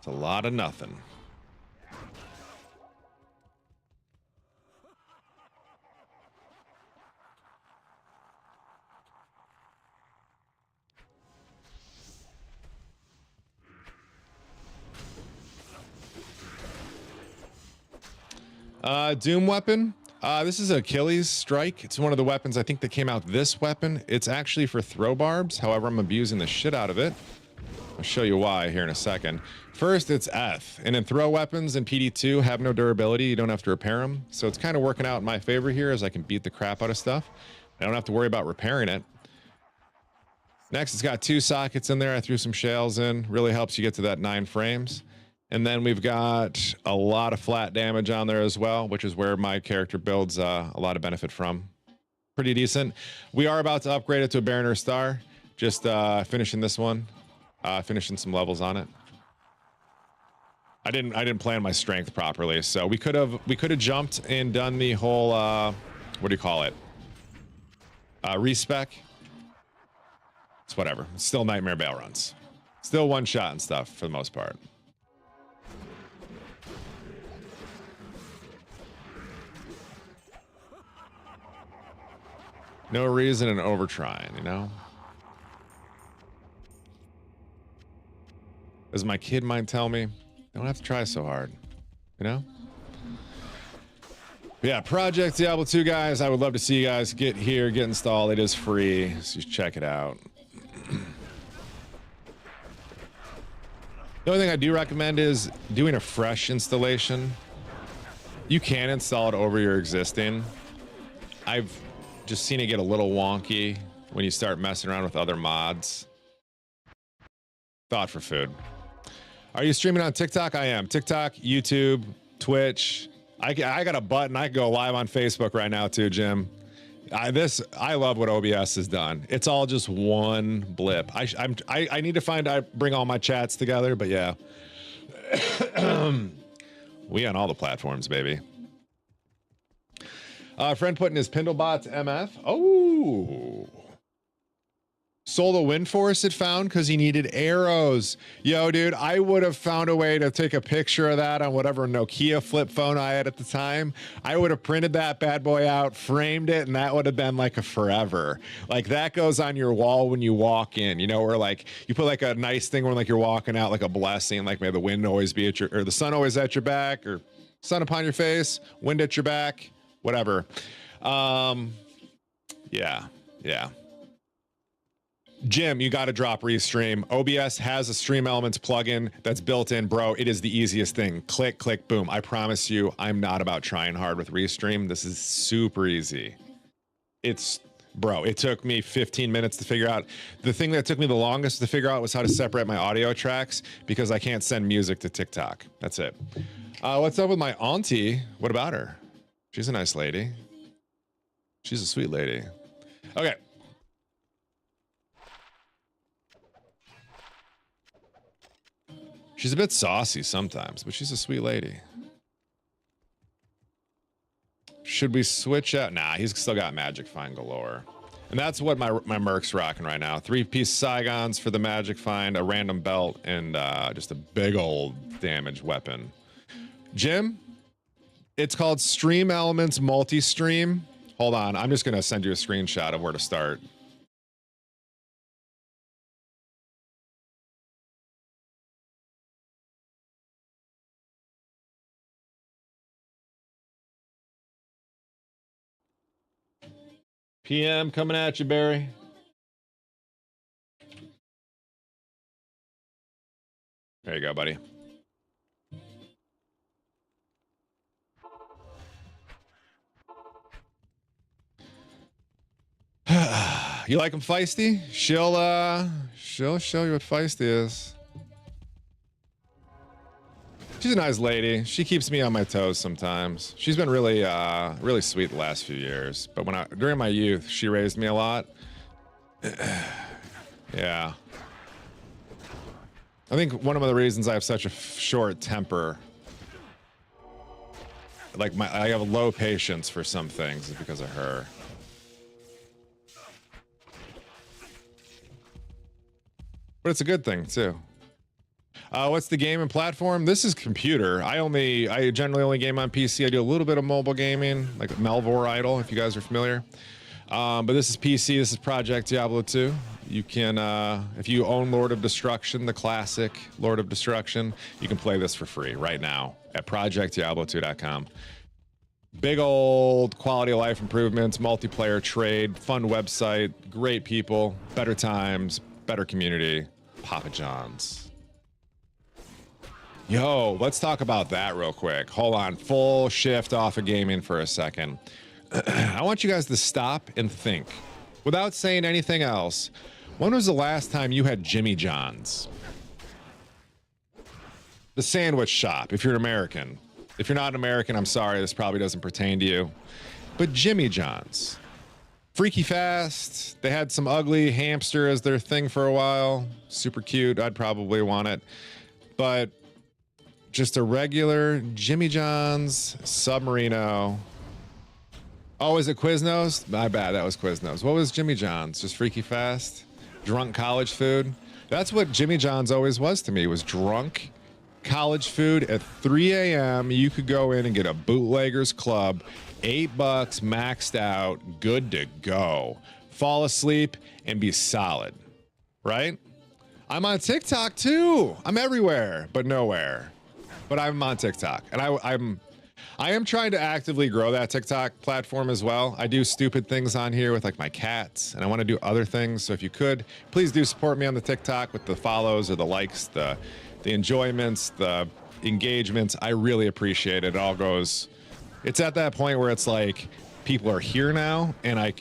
It's a lot of nothing. Doom weapon. This is Achilles Strike. It's one of the weapons I think that came out this weapon. It's actually for throw barbs. However, I'm abusing the shit out of it. I'll show you why here in a second. First, it's Eth. And in throw weapons and PD2 have no durability. You don't have to repair them. So it's kind of working out in my favor here as I can beat the crap out of stuff. I don't have to worry about repairing it. Next, it's got 2 sockets in there. I threw some shales in. Really helps you get to that 9 frames. And then we've got a lot of flat damage on there as well, which is where my character builds a lot of benefit from. Pretty decent. We are about to upgrade it to a Baroner Star. Just finishing this one. Finishing some levels on it. I didn't plan my strength properly, so we could have jumped and done the whole what do you call it? Respec. It's whatever. It's still nightmare bail runs. Still one shot and stuff for the most part. No reason in overtrying, you know? As my kid might tell me, don't have to try so hard, you know? But yeah, Project Diablo 2, guys. I would love to see you guys get here, get installed. It is free, so just check it out. The only thing I do recommend is doing a fresh installation. You can install it over your existing. I've just seen it get a little wonky when you start messing around with other mods. Thought for food. Are you streaming on TikTok? I am. TikTok, YouTube, Twitch. I got a button. I can go live on Facebook right now too, Jim. I love what OBS has done. It's all just one blip. I need to bring all my chats together, but yeah. We on all the platforms, baby. Friend putting his Pindlebots MF. Oh. Solar Wind Force it found because he needed arrows. Yo, dude, I would have found a way to take a picture of that on whatever Nokia flip phone I had at the time. I would have printed that bad boy out, framed it, and that would have been like a forever. Like that goes on your wall when you walk in, you know, where like you put like a nice thing where like you're walking out, like a blessing, like may the wind always be at your, or the sun always at your back, or sun upon your face, wind at your back, whatever. Yeah. Jim, you got to drop Restream. OBS has a Stream Elements plugin that's built in, bro. It is the easiest thing. Click, click, boom. I promise you, I'm not about trying hard with Restream. This is super easy. Bro, it took me 15 minutes to figure out. The thing that took me the longest to figure out was how to separate my audio tracks because I can't send music to TikTok. That's it. What's up with my auntie? What about her? She's a nice lady. She's a sweet lady. Okay. She's a bit saucy sometimes, but she's a sweet lady. Should we switch out? Nah, he's still got Magic Find galore. And that's what my Merc's rocking right now. 3-piece Saigons for the Magic Find, a random belt, and just a big old damage weapon. Jim, it's called Stream Elements Multi-Stream. Hold on, I'm just going to send you a screenshot of where to start. PM coming at you, Barry. There you go, buddy. You like him feisty? She'll show you what feisty is. She's a nice lady. She keeps me on my toes sometimes. She's been really, really sweet the last few years. But during my youth, she raised me a lot. Yeah. I think one of the reasons I have such a short temper, like I have a low patience for some things, is because of her. But it's a good thing too. What's the game and platform? This is computer. I generally only game on PC. I do a little bit of mobile gaming, like Melvor Idol, if you guys are familiar. But this is PC. This is Project Diablo 2. You can, if you own Lord of Destruction, the classic Lord of Destruction, you can play this for free right now at projectdiablo2.com. Big old quality of life improvements, multiplayer trade, fun website, great people, better times, better community, Papa John's. Yo, let's talk about that real quick. Hold on, full shift off of gaming for a second. I want you guys to stop and think. Without saying anything else, when was the last time you had Jimmy John's? The sandwich shop, if you're an American. If you're not an American, I'm sorry, this probably doesn't pertain to you. But Jimmy John's. Freaky fast. They had some ugly hamster as their thing for a while. Super cute. I'd probably want it. But just a regular Jimmy John's Submarino. Oh, is it Quiznos? My bad, that was Quiznos. What was Jimmy John's? Just freaky fast? Drunk college food? That's what Jimmy John's always was to me, was drunk college food at 3 a.m. You could go in and get a bootleggers club, $8 maxed out, good to go. Fall asleep and be solid, right? I'm on TikTok too. I'm everywhere, but nowhere. But I'm on TikTok, and I am trying to actively grow that TikTok platform as well. I do stupid things on here with like my cats, and I want to do other things. So if you could, please do support me on the TikTok with the follows or the likes, the enjoyments, the engagements. I really appreciate it. It all goes, it's at that point where it's like people are here now, and I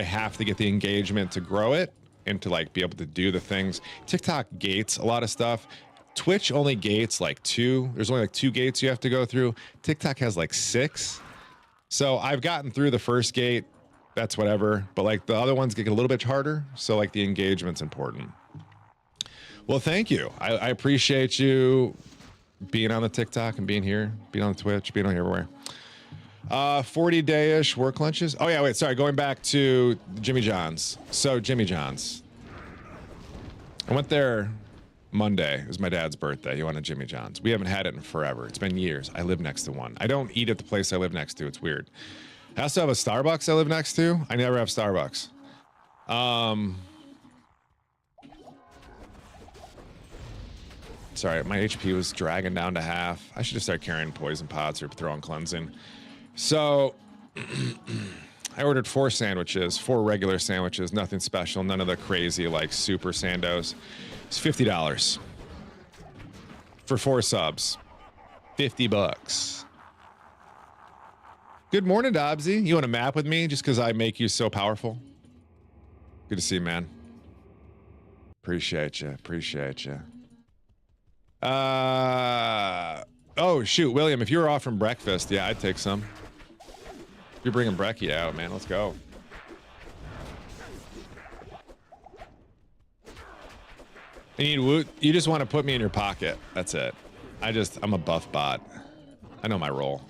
have to get the engagement to grow it and to like be able to do the things. TikTok gates a lot of stuff. Twitch only gates like 2. There's only like 2 gates you have to go through. TikTok has like 6. So I've gotten through the first gate. That's whatever. But like the other ones get a little bit harder. So like the engagement's important. Well, thank you. I appreciate you being on the TikTok and being here, being on the Twitch, being on everywhere. 40-day-ish work lunches. Oh yeah, wait, sorry. Going back to Jimmy John's. So Jimmy John's. I went there Monday. It was my dad's birthday. He wanted Jimmy John's. We haven't had it in forever. It's been years. I live next to one. I don't eat at the place I live next to. It's weird. I also have a Starbucks I live next to. I never have Starbucks. Sorry, my HP was dragging down to half. I should just start carrying poison pots or throwing cleansing. So I ordered 4 sandwiches, 4 regular sandwiches, nothing special, none of the crazy like super sandos. It's $50 for 4 subs. $50. Good morning, Dobbsy. You want to map with me just because I make you so powerful? Good to see you, man. Appreciate you. Appreciate you. Oh, shoot, William, if you were off from breakfast, yeah, I'd take some. You're bringing brekkie out, man. Let's go. You just want to put me in your pocket. That's it. I'm a buff bot. I know my role.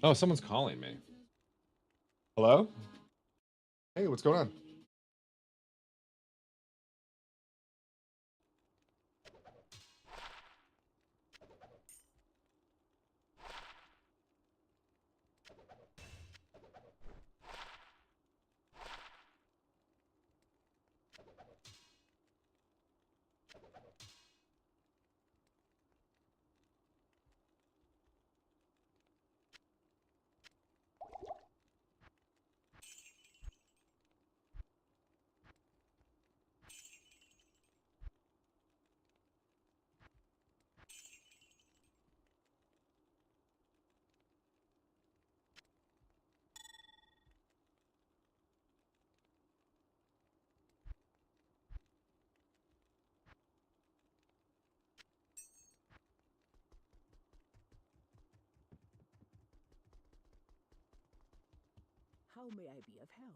Oh, someone's calling me. Hello? Hey, what's going on? How may I be of help?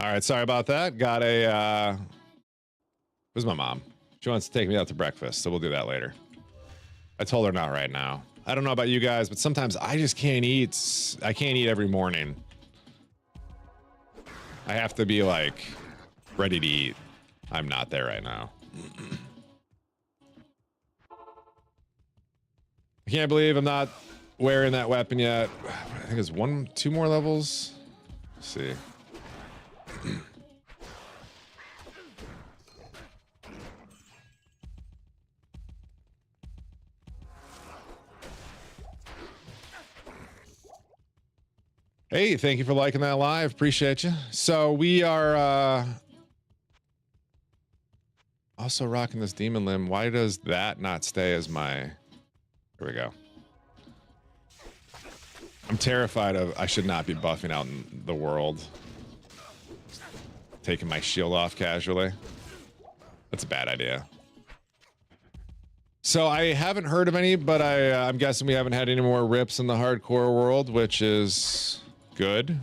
All right, sorry about that. Got a, where's my mom? She wants to take me out to breakfast, so we'll do that later. I told her not right now. I don't know about you guys, but sometimes I just can't eat. I can't eat every morning. I have to be like ready to eat. I'm not there right now. I can't believe I'm not wearing that weapon yet. I think it's 2 more levels. Let's see. Hey, thank you for liking that live. Appreciate you. So we are also rocking this demon limb. Why does that not stay as my... Here we go. I'm terrified of... I should not be buffing out in the world. Taking my shield off casually. That's a bad idea. So I haven't heard of any, but I'm guessing we haven't had any more rips in the hardcore world, which is good.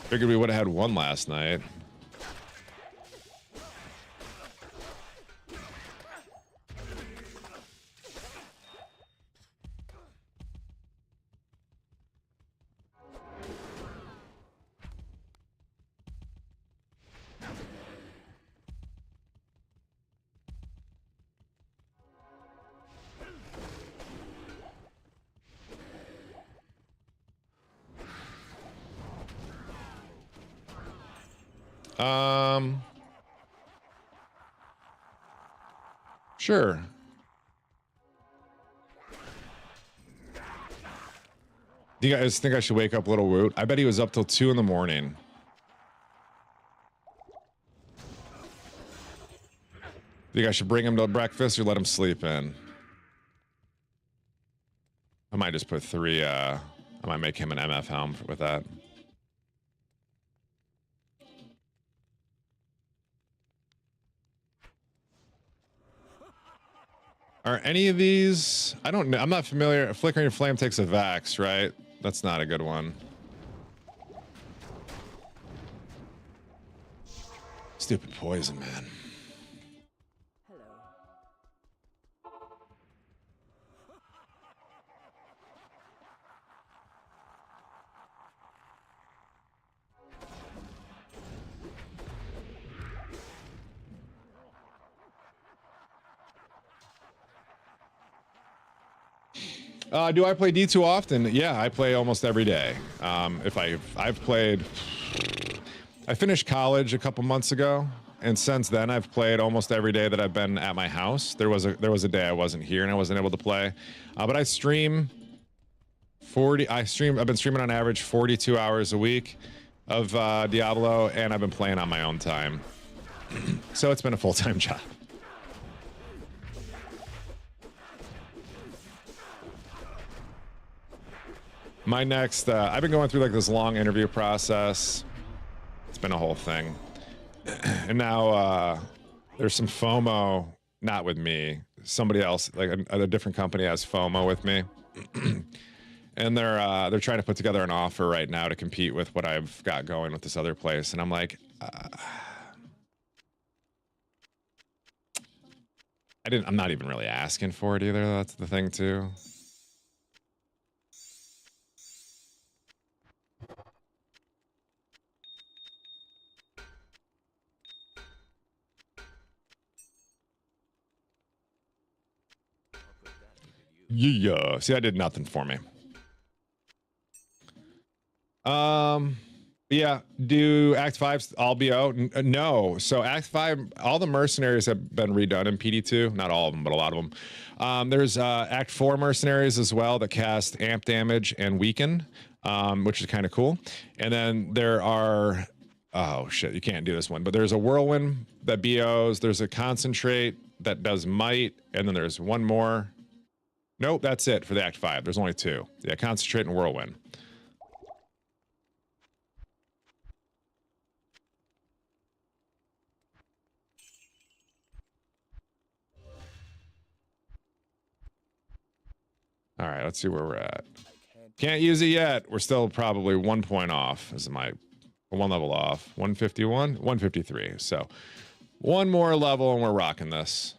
Figured we would have had one last night. Sure. Do you guys think I should wake up Little Woot? I bet he was up till 2 in the morning. Do you guys should bring him to breakfast or let him sleep in? I might just put 3, I might make him an MF helm with that. Are any of these... I don't know. I'm not familiar. Flickering Flame takes a Vax, right? That's not a good one. Stupid poison, man. Do I play D2 often? Yeah, I play almost every day. I've played... I finished college a couple months ago, and since then I've played almost every day that I've been at my house. There was a day I wasn't here and I wasn't able to play. But I stream 40... I've been streaming on average 42 hours a week of Diablo, and I've been playing on my own time. So it's been a full-time job. My next, I've been going through like this long interview process. It's been a whole thing. And now there's some FOMO, not with me. Somebody else, like a different company has FOMO with me. And they're trying to put together an offer right now to compete with what I've got going with this other place. And I'm like, I'm not even really asking for it either. That's the thing too. Yeah. See, that did nothing for me. Yeah. Do Act 5 all be out? No. So Act 5, all the mercenaries have been redone in PD2. Not all of them, but a lot of them. There's Act 4 mercenaries as well that cast amp damage and weaken, which is kind of cool. And then there are... Oh, shit. You can't do this one. But there's a whirlwind that BOs. There's a concentrate that does might. And then there's one more... Nope, that's it for the Act 5. There's only 2. Yeah, concentrate and whirlwind. All right, right, let's see where we're at. Can't use it yet. We're still probably 1 point off. This is my 1 level off. 151, 153. So 1 more level and we're rocking this.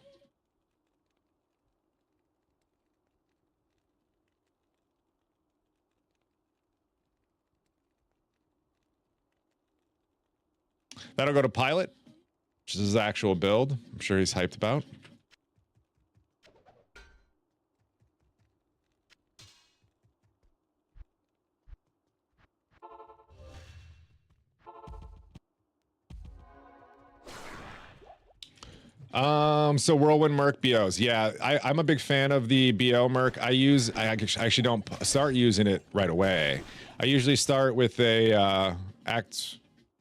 That'll go to pilot, which is his actual build. I'm sure he's hyped about. So Whirlwind Merc BOs. Yeah, I'm a big fan of the BO Merc. I actually don't start using it right away. I usually start with a Act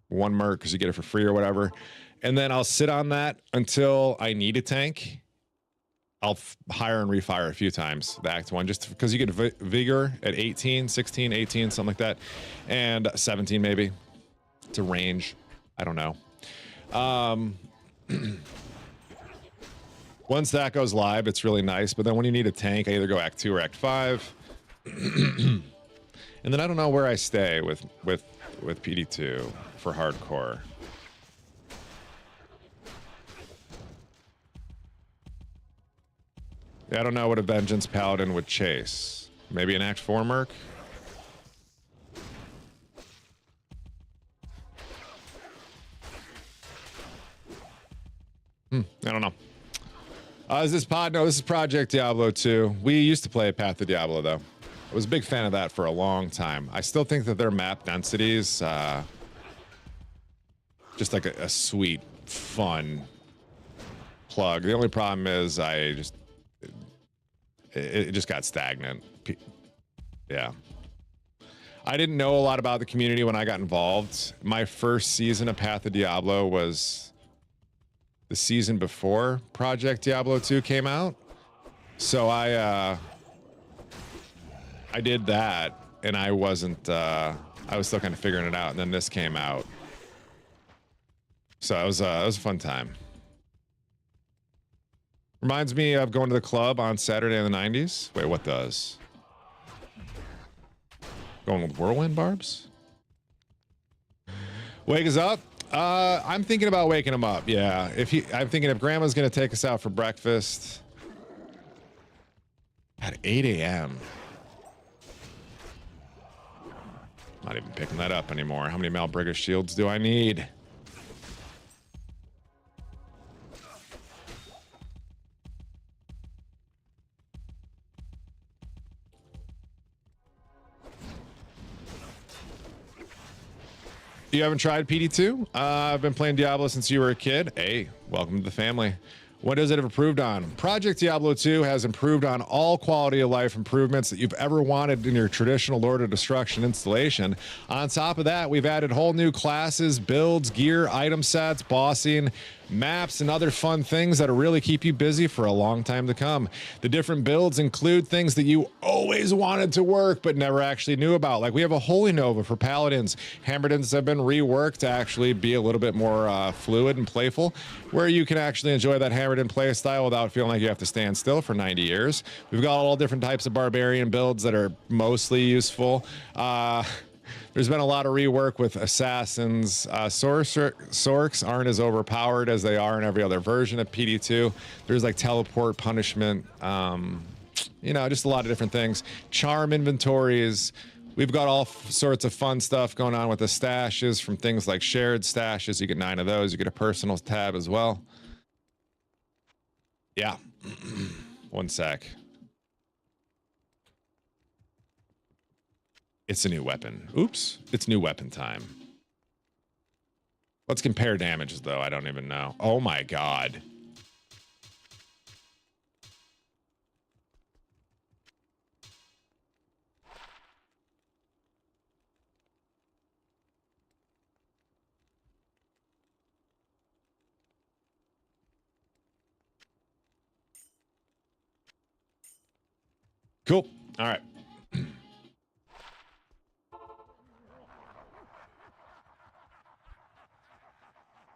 1 Merc because you get it for free or whatever. And then I'll sit on that until I need a tank. I'll hire and refire a few times, the Act 1, just because you get Vigor at 18, 16, 18, something like that. And 17 maybe. It's a range. I don't know. Once that goes live, it's really nice. But then when you need a tank, I either go Act 2 or Act 5. And then I don't know where I stay with PD2 for hardcore. Yeah, I don't know what a Vengeance Paladin would chase. Maybe an Act 4 Merc? I don't know. Is this pod? No, this is Project Diablo 2. We used to play Path of Diablo, though. I was a big fan of that for a long time. I still think that their map densities, just like a sweet, fun plug. The only problem is it just got stagnant. Yeah. I didn't know a lot about the community when I got involved. My first season of Path of Diablo was the season before Project Diablo 2 came out. So I did that, and I wasn't, I was still kind of figuring it out, and then this came out. So it was a fun time. Reminds me of going to the club on Saturday in the 90s. Wait, what does? Going with Whirlwind Barbs? Wake us up. I'm thinking about waking him up. Yeah, I'm thinking if Grandma's gonna take us out for breakfast at 8 a.m. Not even picking that up anymore. How many Malbrigga shields do I need? You haven't tried PD2? I've been playing Diablo since you were a kid. Hey, welcome to the family. What does it have improved on? Project Diablo 2 has improved on all quality of life improvements that you've ever wanted in your traditional Lord of Destruction installation. On top of that, we've added whole new classes, builds, gear, item sets, bossing, maps, and other fun things that'll really keep you busy for a long time to come. The different builds include things that you always wanted to work but never actually knew about. Like we have a Holy Nova for Paladins. Hammerdins have been reworked to actually be a little bit more fluid and playful, where you can actually enjoy that Hammerdin play style without feeling like you have to stand still for 90 years. We've got all different types of barbarian builds that are mostly useful. There's been a lot of rework with assassins. Sorks aren't as overpowered as they are in every other version of PD2. There's like teleport, punishment, you know, just a lot of different things. Charm inventories. We've got all sorts of fun stuff going on with the stashes, from things like shared stashes. You get 9 of those. You get a personal tab as well. Yeah. 1 sec. It's a new weapon. Oops. It's new weapon time. Let's compare damages, though. I don't even know. Oh, my God. Cool. All right.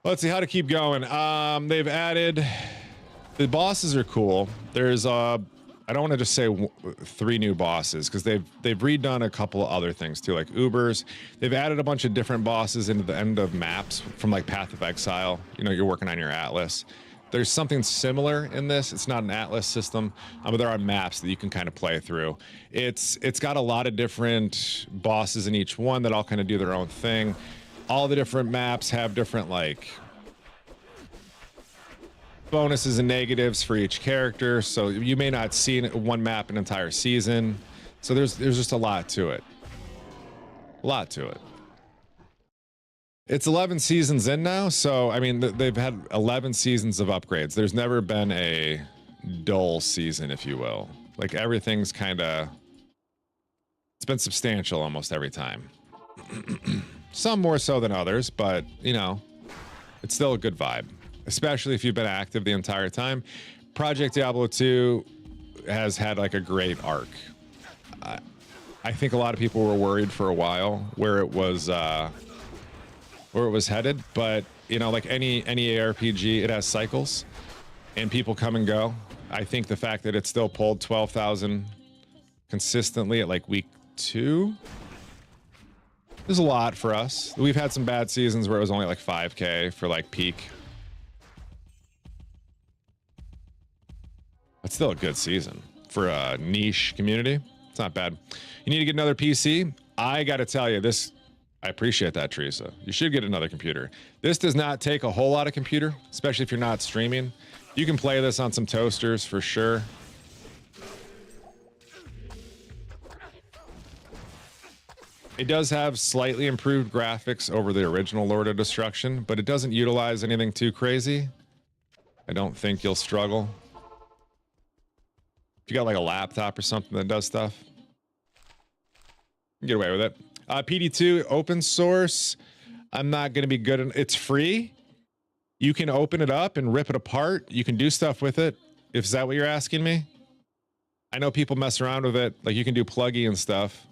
Let's see how to keep going. They've added, the bosses are cool. There's a I don't want to just say 3 new bosses, because they've redone a couple of other things too, like Ubers. They've added a bunch of different bosses into the end of maps from like Path of Exile. You know, you're working on your Atlas. There's something similar in this. It's not an Atlas system, but there are maps that you can kind of play through. It's got a lot of different bosses in each one that all kind of do their own thing. All the different maps have different like bonuses and negatives for each character, so you may not see one map an entire season. So there's just a lot to it. A lot to it. It's 11 seasons in now, so I mean they've had 11 seasons of upgrades. There's never been a dull season, if you will. Like everything's kind of, it's been substantial almost every time. Some more so than others, but you know, it's still a good vibe, especially if you've been active the entire time. Project Diablo 2 has had like a great arc. I think a lot of people were worried for a while where it was headed, but you know, like any ARPG, it has cycles and people come and go. I think the fact that it still pulled 12,000 consistently at like week 2 is a lot for us. We've had some bad seasons where it was only like 5K for like peak. That's still a good season for a niche community. It's not bad. You need to get another PC. I got to tell you this. I appreciate that, Teresa. You should get another computer. This does not take a whole lot of computer, especially if you're not streaming. You can play this on some toasters for sure. It does have slightly improved graphics over the original Lord of Destruction, but it doesn't utilize anything too crazy. I don't think you'll struggle. If you got like a laptop or something that does stuff, you can get away with it. PD2 open source. I'm not going to be good. It's free. You can open it up and rip it apart. You can do stuff with it. If is that what you're asking me? I know people mess around with it. Like you can do pluggy and stuff.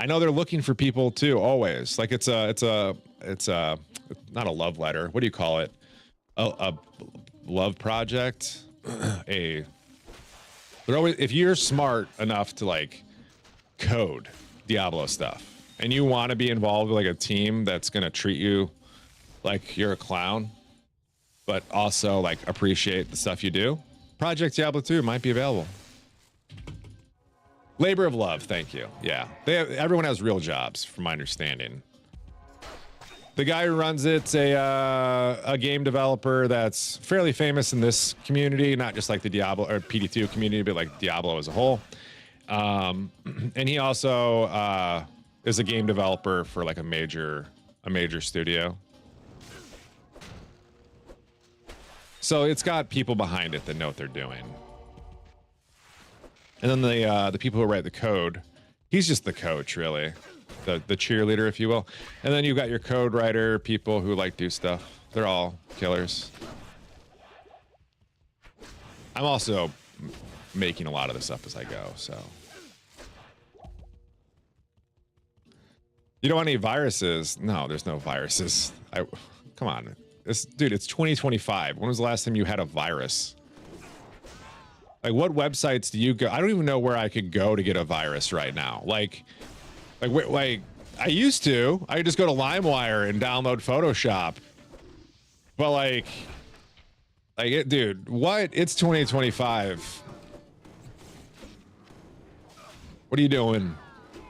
I know they're looking for people too, always. Like it's a not a love letter. What do you call it? A love project. They're always, if you're smart enough to like code Diablo stuff and you want to be involved with like a team that's going to treat you like you're a clown, but also like appreciate the stuff you do, Project Diablo 2 might be available. Labor of love, thank you. Yeah, everyone has real jobs, from my understanding. The guy who runs it's a game developer that's fairly famous in this community, not just like the Diablo or PD2 community, but like Diablo as a whole. And he also is a game developer for like a major studio. So it's got people behind it that know what they're doing. And then the people who write the code, he's just the coach, really, the cheerleader, if you will. And then you've got your code writer, people who like do stuff. They're all killers. I'm also making a lot of this up as I go, so. You don't want any viruses? No, there's no viruses. Come on, dude, it's 2025. When was the last time you had a virus? Like, what websites do you go? I don't even know where I could go to get a virus right now. Like I used to. I could just go to LimeWire and download Photoshop. But like it, dude, what? It's 2025. What are you doing?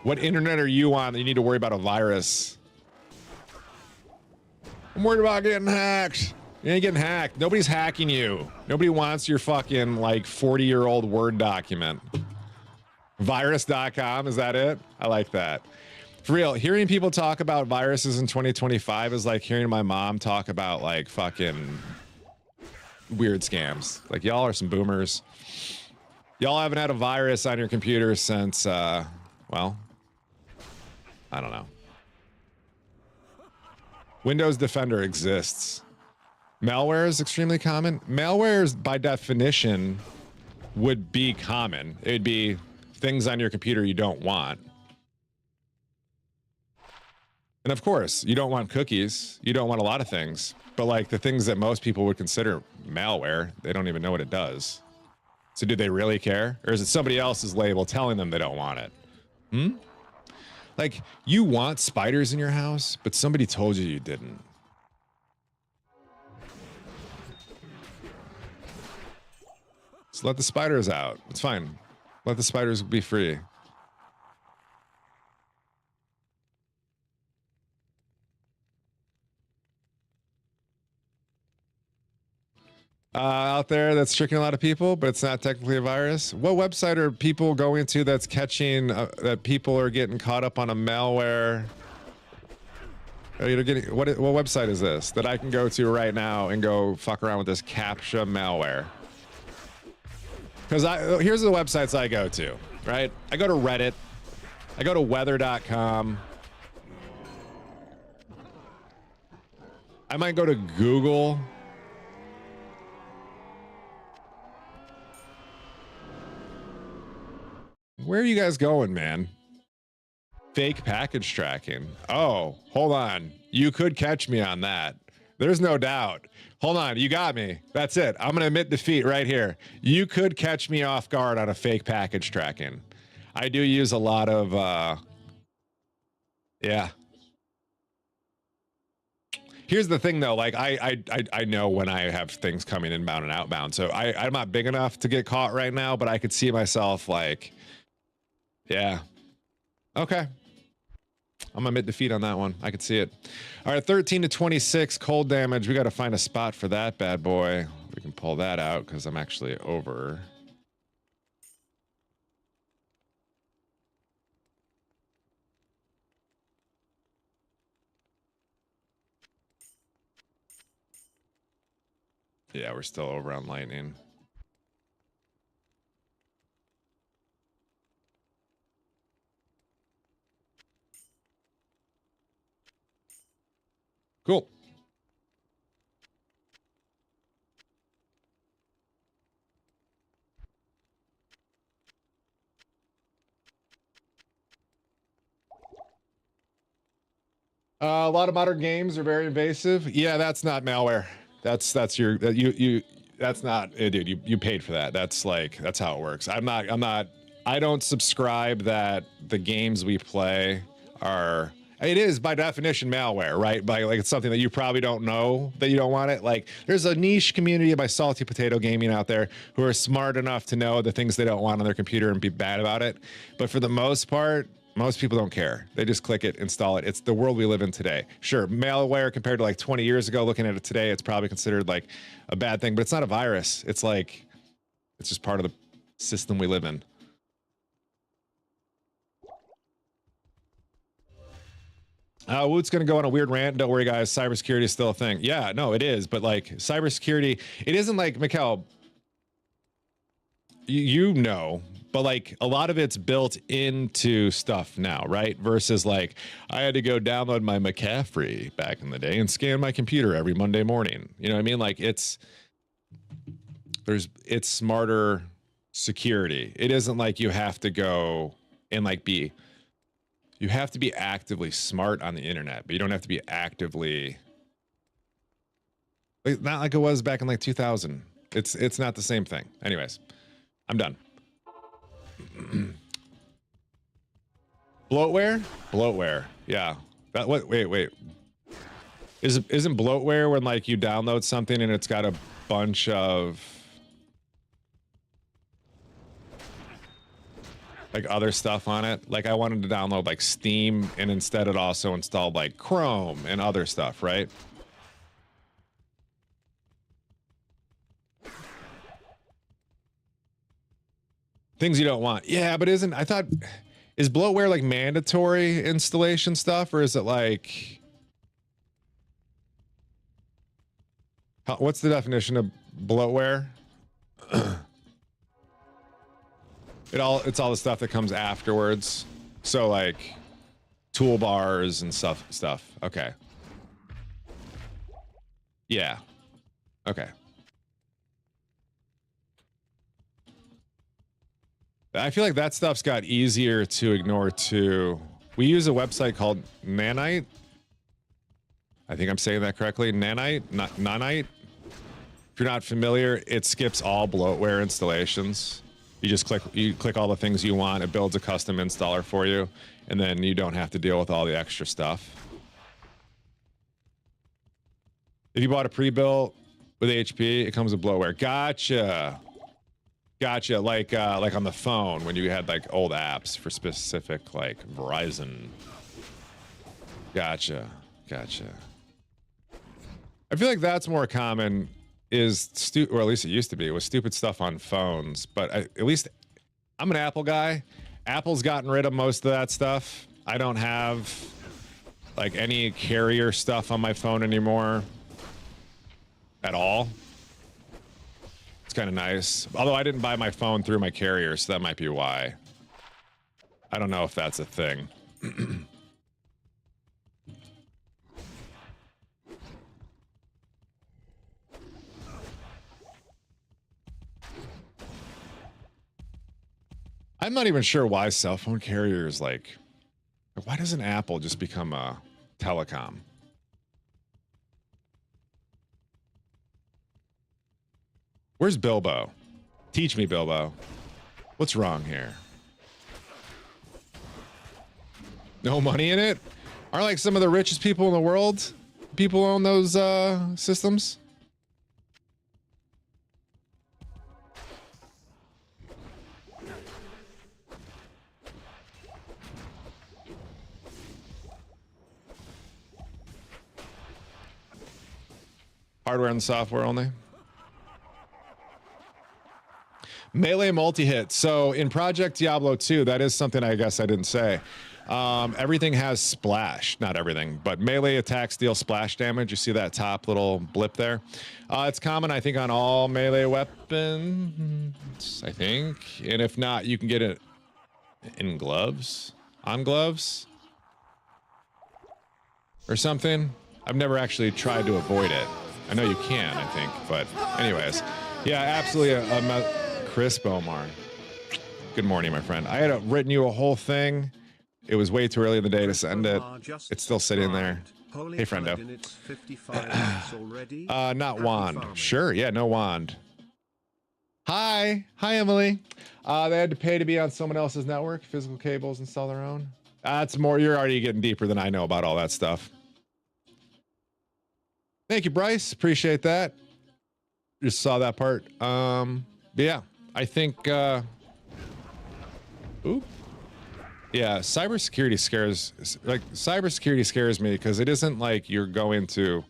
What internet are you on that you need to worry about a virus? I'm worried about getting hacked. You ain't getting hacked. Nobody's hacking you. Nobody wants your fucking like 40-year-old Word document. Virus.com, is that it? I like that. For real, hearing people talk about viruses in 2025 is like hearing my mom talk about like fucking weird scams. Like, y'all are some boomers. Y'all haven't had a virus on your computer since, well, I don't know. Windows Defender exists. Malware is extremely common. Malware is, by definition, would be common. It'd be things on your computer you don't want. And of course, you don't want cookies. You don't want a lot of things. But like the things that most people would consider malware, they don't even know what it does. So do they really care? Or is it somebody else's label telling them they don't want it? Hmm? Like, you want spiders in your house, but somebody told you you didn't. So let the spiders out. It's fine. Let the spiders be free. Out there that's tricking a lot of people, but it's not technically a virus. What website are people going to that's catching that people are getting caught up on a malware? What website is this that I can go to right now and go fuck around with this CAPTCHA malware? Because here's the websites I go to, right? I go to Reddit. I go to weather.com. I might go to Google. Where are you guys going, man? Fake package tracking. Oh, hold on. You could catch me on that. There's no doubt. Hold on. You got me. That's it. I'm going to admit defeat right here. You could catch me off guard on a fake package tracking. I do use a lot of, yeah. Here's the thing though, like I know when I have things coming inbound and outbound. So I'm not big enough to get caught right now, but I could see myself like, yeah. Okay. I'm gonna admit defeat on that one. I could see it. All right, 13 to 26 cold damage. We got to find a spot for that bad boy. We can pull that out because I'm actually over. Yeah, we're still over on lightning. Cool. A lot of modern games are very invasive. Yeah, that's not malware. That's your that's not dude, you paid for that. That's how it works. I don't subscribe that the games we play are, it is by definition malware, right? By like it's something that you probably don't know that you don't want it. Like there's a niche community by salty potato gaming out there who are smart enough to know the things they don't want on their computer and be bad about it. But for the most part, most people don't care. They just click it, install it. It's the world we live in today. Sure, malware compared to like 20 years ago, looking at it today, it's probably considered like a bad thing, but it's not a virus. It's like, it's just part of the system we live in. Woot's going to go on a weird rant. Don't worry, guys. Cybersecurity is still a thing. Yeah, no, it is. But like cybersecurity, it isn't like, Mikkel, you know, but like a lot of it's built into stuff now, right? Versus like I had to go download my McCaffrey back in the day and scan my computer every Monday morning. You know what I mean? Like it's smarter security. It isn't like you have to go and like you have to be actively smart on the internet, but you don't have to be actively, like, not like it was back in like 2000. It's not the same thing. Anyways, I'm done. Bloatware. Yeah. Wait. Isn't bloatware when like you download something and it's got a bunch of like other stuff on it? Like I wanted to download like Steam and instead it also installed like Chrome and other stuff, right? Things you don't want. Yeah, but is bloatware like mandatory installation stuff, or is it like, what's the definition of bloatware? It's all the stuff that comes afterwards. So like toolbars and stuff. Okay. Yeah. Okay. I feel like that stuff's got easier to ignore too. We use a website called Nanite. I think I'm saying that correctly. Nanite, not Nanite. If you're not familiar, it skips all bloatware installations. You just click all the things you want. It builds a custom installer for you, and then you don't have to deal with all the extra stuff. If you bought a pre-built with HP, it comes with bloatware. Gotcha. Gotcha. Like on the phone when you had like old apps for specific like Verizon. Gotcha. Gotcha. I feel like that's more common or at least it used to be, was stupid stuff on phones. But at least I'm an Apple guy. Apple's gotten rid of most of that stuff. I don't have like any carrier stuff on my phone anymore at all. It's kind of nice. Although I didn't buy my phone through my carrier, so that might be why. I don't know if that's a thing. I'm not even sure why cell phone carriers why doesn't Apple just become a telecom? Where's Bilbo? Teach me, Bilbo. What's wrong here? No money in it? Aren't like some of the richest people in the world people own those systems? Hardware and software only. Melee multi-hit. So in Project Diablo 2, that is something I guess I didn't say. Everything has splash. Not everything, but melee attacks deal splash damage. You see that top little blip there? It's common, I think, on all melee weapons, I think. And if not, you can get it in gloves. On gloves? Or something. I've never actually tried to avoid it. I know you can, I think, but anyways. Yeah, absolutely Chris Bomar. Good morning, my friend. I had written you a whole thing. It was way too early in the day to send it. It's still sitting there. Hey, friendo. Not wand. Sure, yeah, no wand. Hi, Emily. They had to pay to be on someone else's network, physical cables, install their own. That's more, you're already getting deeper than I know about all that stuff. Thank you, Bryce. Appreciate that. Just saw that part. But yeah, I think, ooh. Yeah, cybersecurity scares me because it isn't like you're going to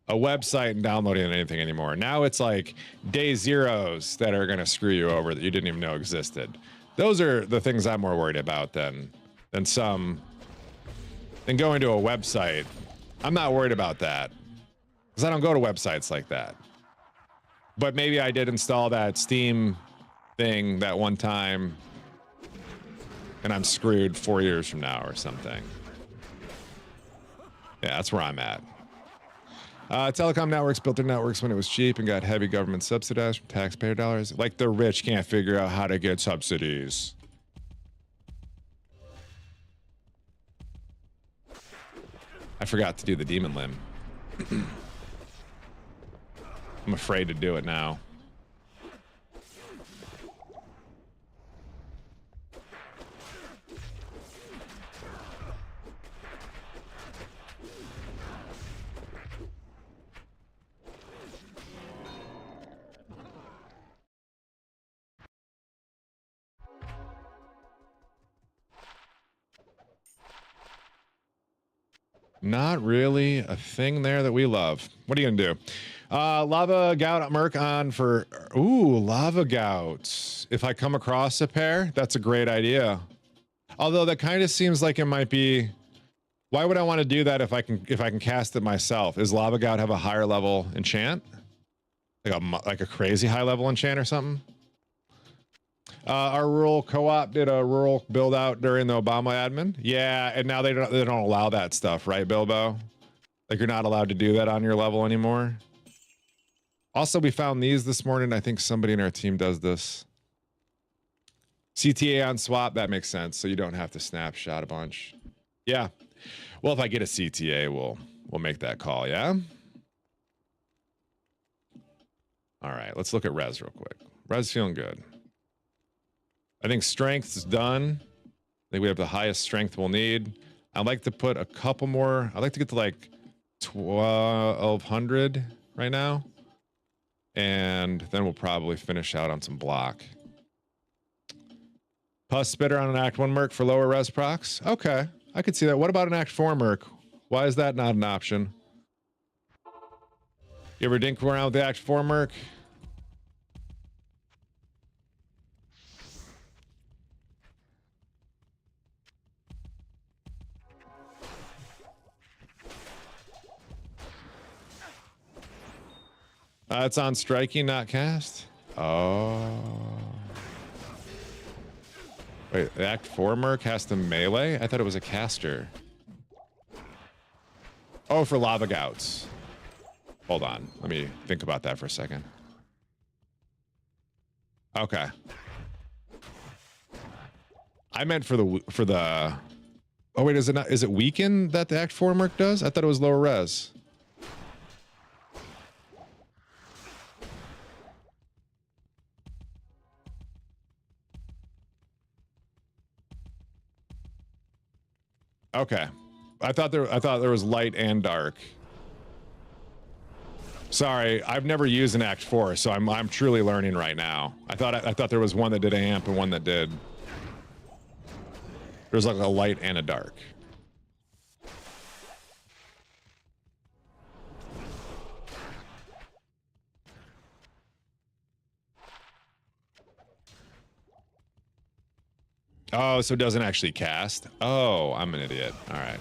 a website and downloading anything anymore. Now it's like day zeros that are going to screw you over that you didn't even know existed. Those are the things I'm more worried about than going to a website. I'm not worried about that because I don't go to websites like that. But maybe I did install that Steam thing that one time and I'm screwed 4 years from now or something. Yeah, that's where I'm at. Telecom networks built their networks when it was cheap and got heavy government subsidized from taxpayer dollars. Like the rich can't figure out how to get subsidies. I forgot to do the demon limb. I'm afraid to do it now. Not really a thing there that we love. What are you gonna do? Lava Gout Merc on for, ooh, Lava Gout. If I come across a pair, that's a great idea. Although that kind of seems like it might be, why would I want to do that if I can cast it myself? Is Lava Gout have a higher level enchant? Like a crazy high level enchant or something? Our rural co-op did a rural build out during the Obama admin. Yeah, and now they don't allow that stuff, right, Bilbo? Like you're not allowed to do that on your level anymore. Also, we found these this morning. I think somebody in our team does this. CTA on swap, that makes sense. So you don't have to snapshot a bunch. Yeah. Well, if I get a CTA, we'll make that call, yeah? All right, let's look at res real quick. Res feeling good. I think strength is done. I think we have the highest strength we'll need. I'd like to put a couple more. I'd like to get to like 1200 right now. And then we'll probably finish out on some block. Pus spitter on an Act 1 Merc for lower res procs. Okay, I could see that. What about an Act 4 Merc? Why is that not an option? You ever dink around with the Act 4 Merc? It's on striking, not cast. Oh. Wait, the Act 4 Merc has to melee? I thought it was a caster. Oh, for lava gouts. Hold on. Let me think about that for a second. Okay. I meant for the. Oh wait, is it not? Is it weaken that the Act 4 Merc does? I thought it was lower res. Okay. I thought there was light and dark. Sorry, I've never used an Act 4, so I'm truly learning right now. I thought there was one that did amp and one that did. There's like a light and a dark. Oh, so it doesn't actually cast? Oh, I'm an idiot. All right.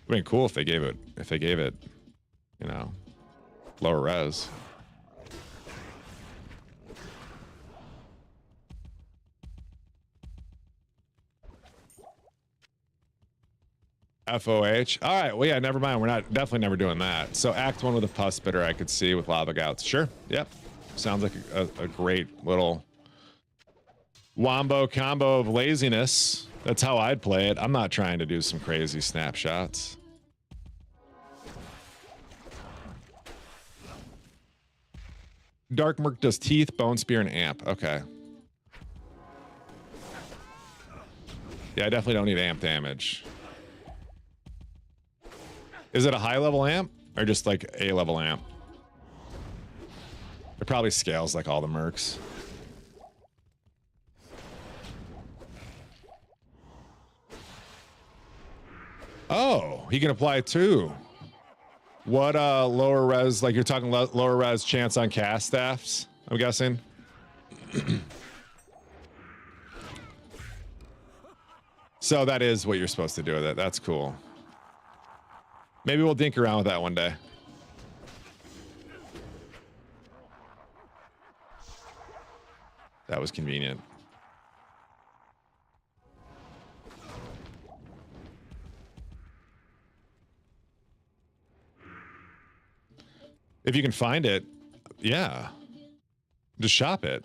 I mean, cool if they gave it, you know, lower res. FOH. All right. Well, yeah, never mind. We're definitely never doing that. So Act 1 with a pus spitter I could see with lava gouts. Sure. Yep. Sounds like a great little wombo combo of laziness. That's how I'd play it. I'm not trying to do some crazy snapshots. Dark Merc does teeth, bone spear, and amp. Okay. Yeah, I definitely don't need amp damage. Is it a high level amp or just like a level amp? It probably scales like all the mercs. Oh, he can apply it too. What lower res, like you're talking lower res chance on cast staffs, I'm guessing. So that is what you're supposed to do with it. That's cool. Maybe we'll dink around with that one day. That was convenient. If you can find it, yeah. Just shop it.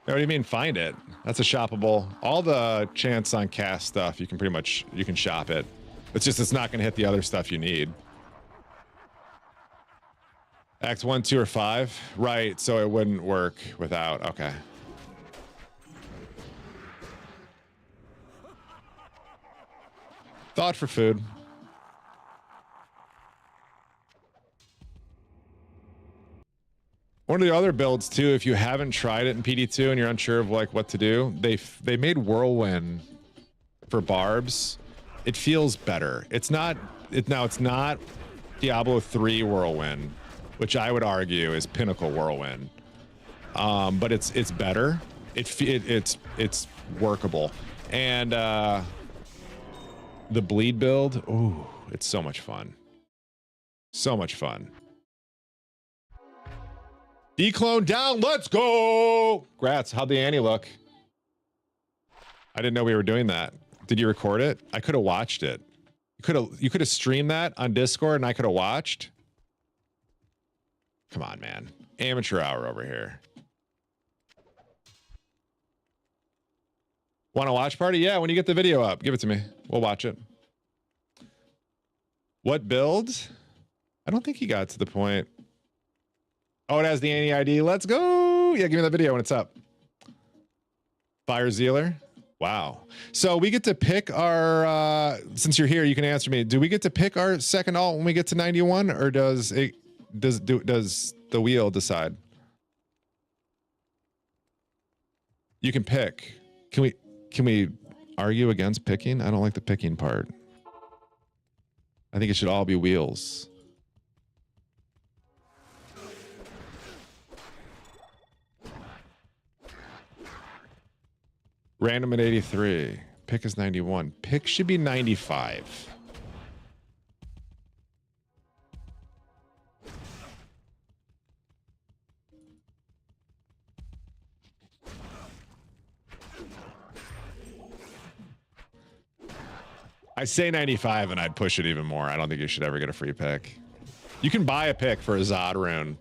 What do you mean find it? That's a shoppable. All the chance on cast stuff, you can shop it. It's just it's not going to hit the other stuff you need. Act 1, 2, or 5? Right, so it wouldn't work without. Okay. Thought for food. One of the other builds too, if you haven't tried it in PD2 and you're unsure of like what to do, they made Whirlwind for barbs. It feels better. It's not Diablo 3 Whirlwind, which I would argue is Pinnacle Whirlwind. But it's better. It's workable. And the bleed build, ooh, it's so much fun. So much fun. Declone down, let's go! Grats, how'd the Annie look? I didn't know we were doing that. Did you record it? I could have watched it. You could have streamed that on Discord and I could have watched. Come on, man. Amateur hour over here. Want a watch party? Yeah, when you get the video up, give it to me. We'll watch it. What build? I don't think he got to the point. Oh, it has the Annie ID. Let's go. Yeah, give me that video when it's up. Fire Zealer. Wow. So we get to pick our, since you're here, you can answer me. Do we get to pick our second alt when we get to 91, or does the wheel decide? You can pick. Can we argue against picking? I don't like the picking part. I think it should all be wheels. Random at 83. Pick is 91. Pick should be 95. I say 95 and I'd push it even more. I don't think you should ever get a free pick. You can buy a pick for a Zod rune.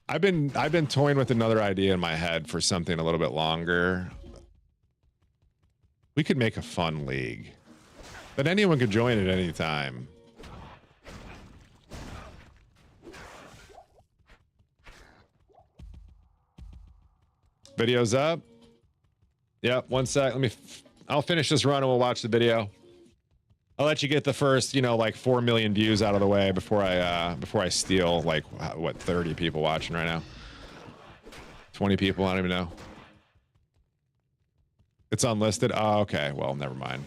I've been toying with another idea in my head for something a little bit longer. We could make a fun league, but anyone could join at any time. Video's up. Yep, one sec. I'll finish this run and we'll watch the video. I'll let you get the first, like 4 million views out of the way before I steal like what 30 people watching right now. 20 people, I don't even know. It's unlisted. Oh, okay. Well, never mind.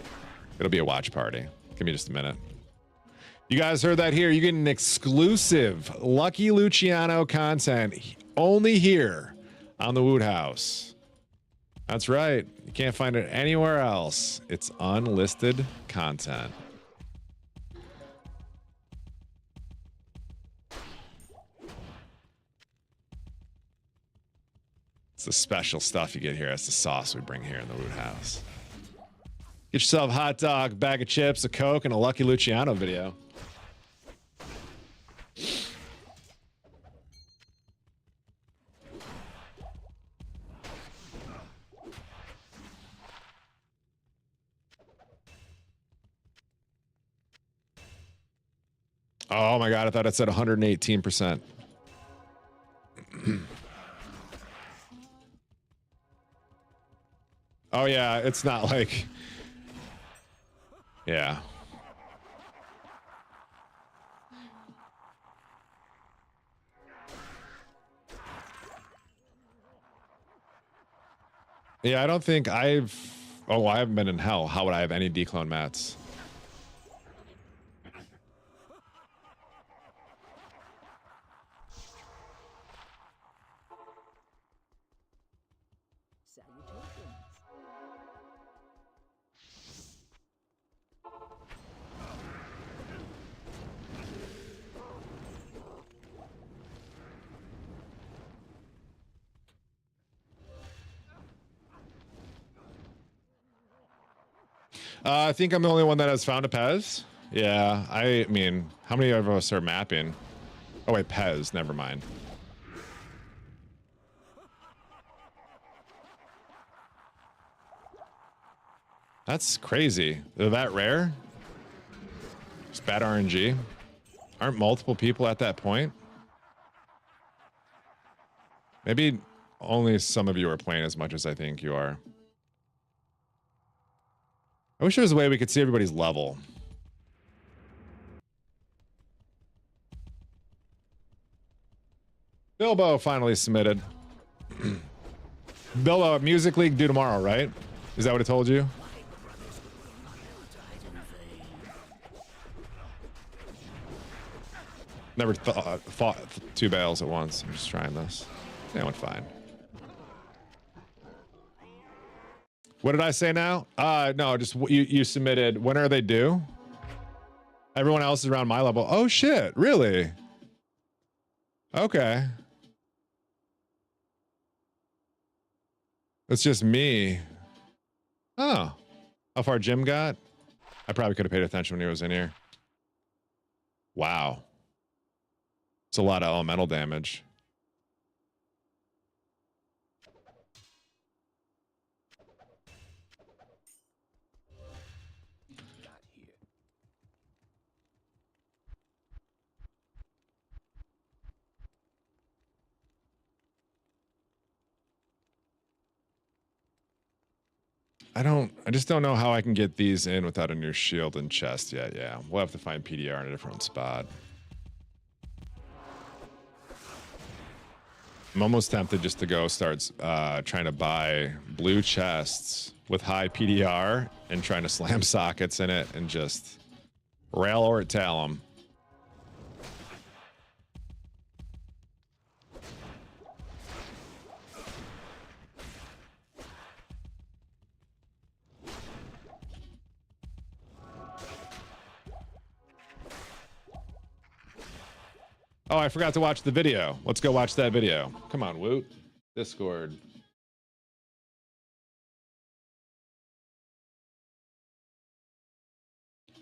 It'll be a watch party. Give me just a minute. You guys heard that here. You get an exclusive Lucky Luciano content only here on the Wood House. That's right. You can't find it anywhere else. It's unlisted content. It's the special stuff you get here. It's the sauce we bring here in the Wood House. Get yourself a hot dog, bag of chips, a Coke, and a Lucky Luciano video. Oh my God, I thought it said 118%. Oh yeah, it's not like, yeah. Yeah, I don't think I haven't been in hell. How would I have any declone mats? I think I'm the only one that has found a Pez. Yeah, I mean, how many of us are mapping? Oh wait, Pez, never mind. That's crazy. They're that rare? It's bad RNG. Aren't multiple people at that point? Maybe only some of you are playing as much as I think you are. I wish there was a way we could see everybody's level. Bilbo finally submitted. Bilbo, Music League due tomorrow, right? Is that what it told you? Never fought 2 bales at once. I'm just trying this. That went fine. What did I say now? No, just you submitted. When are they due? Everyone else is around my level. Oh shit, really? Okay. It's just me. Oh. How far Jim got? I probably could have paid attention when he was in here. Wow. It's a lot of elemental damage. I just don't know how I can get these in without a new shield and chest yet. Yeah, we'll have to find PDR in a different spot. I'm almost tempted just to go start trying to buy blue chests with high PDR and trying to slam sockets in it and just rail or tail them. Oh, I forgot to watch the video. Let's go watch that video. Come on, Woot. Discord.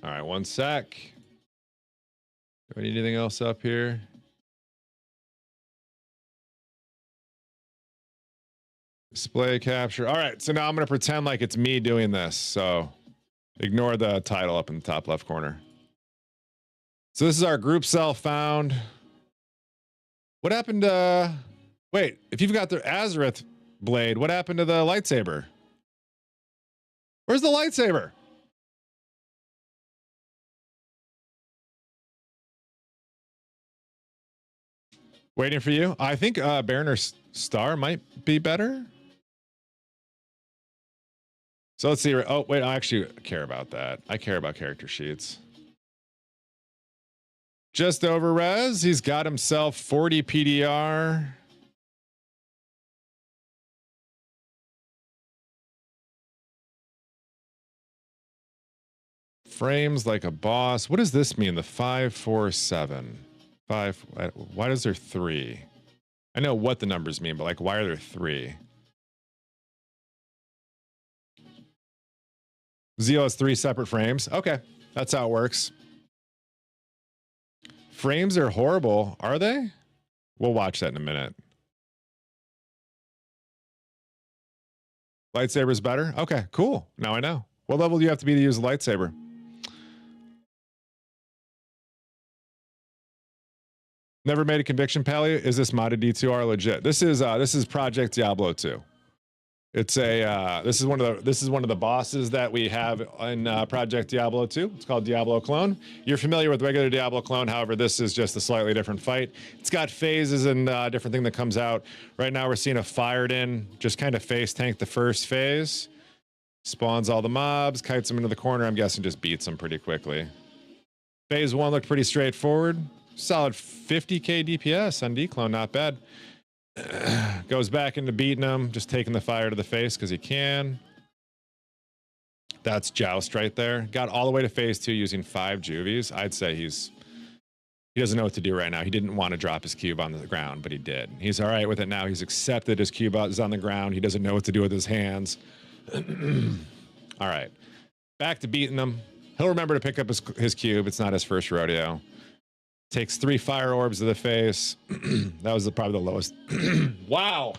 All right, one sec. Do we need anything else up here? Display capture. All right, so now I'm going to pretend like it's me doing this. So ignore the title up in the top left corner. So this is our group cell found. What happened to... Wait, if you've got the Azareth blade, what happened to the lightsaber? Where's the lightsaber? Waiting for you. I think Baroner Star might be better. So let's see. Oh, wait, I actually care about that. I care about character sheets. Just over res. He's got himself 40 PDR. Frames like a boss. What does this mean? The 547. Why is there 3? I know what the numbers mean, but like, why are there 3? Zeo has 3 separate frames. Okay, that's how it works. Frames are horrible, are they? We'll watch that in a minute. Lightsaber's better? Okay, cool. Now I know. What level do you have to be to use a lightsaber? Never made a conviction, Pally. Is this modded D2R legit? This is Project Diablo 2. It's a this is one of the bosses that we have in Project Diablo 2. It's called Diablo Clone. You're familiar with regular Diablo Clone, however, this is just a slightly different fight. It's got phases and different thing that comes out. Right now we're seeing a fired in, just kind of face tank the first phase. Spawns all the mobs, kites them into the corner. I'm guessing just beats them pretty quickly. Phase 1 looked pretty straightforward. Solid 50k DPS on D-Clone, not bad. Goes back into beating him, just taking the fire to the face because he can. That's Joust right there. Got all the way to phase 2 using 5 juvies. I'd say he doesn't know what to do right now. He didn't want to drop his cube on the ground, but he did. He's all right with it now. He's accepted his cube is on the ground. He doesn't know what to do with his hands. All right. Back to beating him. He'll remember to pick up his cube. It's not his first rodeo. Takes 3 fire orbs to the face. That was probably the lowest. Wow.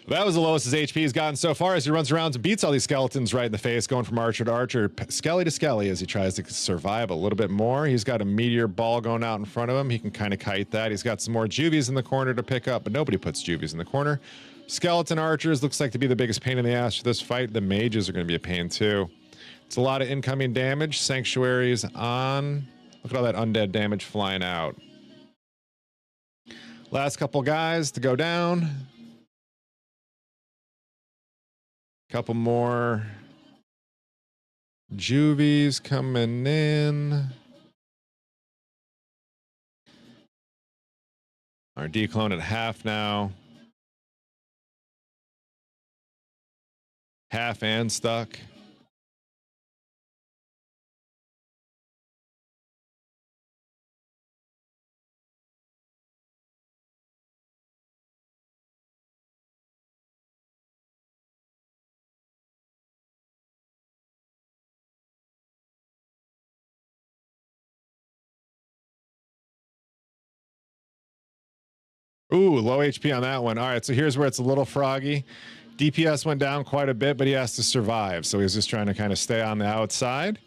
That was the lowest his HP has gotten so far as he runs around and beats all these skeletons right in the face, going from archer to archer, skelly to skelly as he tries to survive a little bit more. He's got a meteor ball going out in front of him. He can kind of kite that. He's got some more juvies in the corner to pick up, but nobody puts juvies in the corner. Skeleton archers looks like to be the biggest pain in the ass for this fight. The mages are going to be a pain too. It's a lot of incoming damage. Sanctuaries on. Look at all that undead damage flying out. Last couple guys to go down. Couple more juvies coming in. Our D-Clone at half now. Half and stuck. Ooh, low HP on that one. All right, so here's where it's a little froggy. DPS went down quite a bit, but he has to survive. So he's just trying to kind of stay on the outside.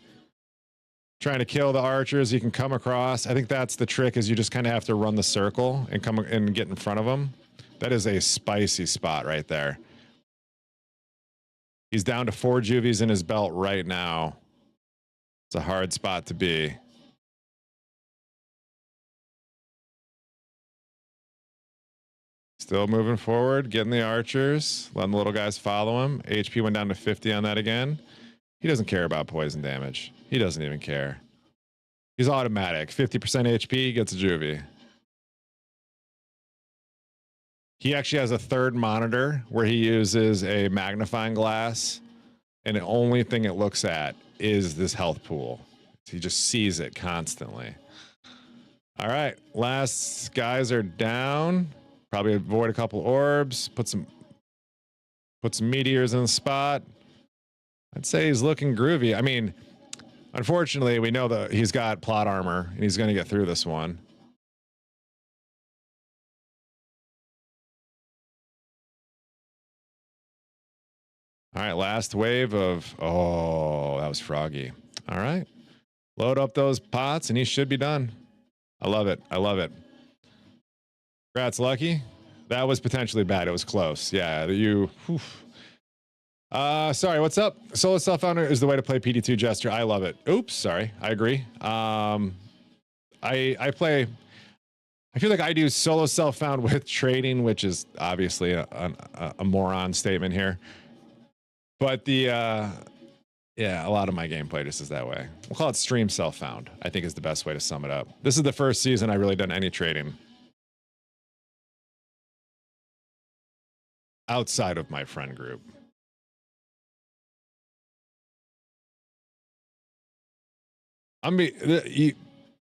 Trying to kill the archers you can come across. I think that's the trick, is you just kind of have to run the circle and come and get in front of them. That is a spicy spot right there. He's down to 4 juvies in his belt right now. It's a hard spot to be. Still moving forward, getting the archers, letting the little guys follow him. HP went down to 50 on that again. He doesn't care about poison damage. He doesn't even care. He's automatic. 50% HP, gets a juvie. He actually has a third monitor where he uses a magnifying glass, and the only thing it looks at is this health pool. He just sees it constantly. All right, last guys are down. Probably avoid a couple orbs. Put some meteors in the spot. I'd say he's looking groovy. I mean, unfortunately, we know that he's got plot armor, and he's going to get through this one. All right, last wave of... Oh, that was froggy. All right. Load up those pots, and he should be done. I love it. I love it. Congrats, Lucky. That was potentially bad. It was close. Yeah, you... Whew. Sorry, what's up? Solo self-founder is the way to play PD2 Jester. I love it. Oops, sorry. I agree. I feel like I do solo self-found with trading, which is obviously a moron statement here. But yeah, a lot of my gameplay just is that way. We'll call it stream self-found, I think is the best way to sum it up. This is the first season I really done any trading. Outside of my friend group. I mean,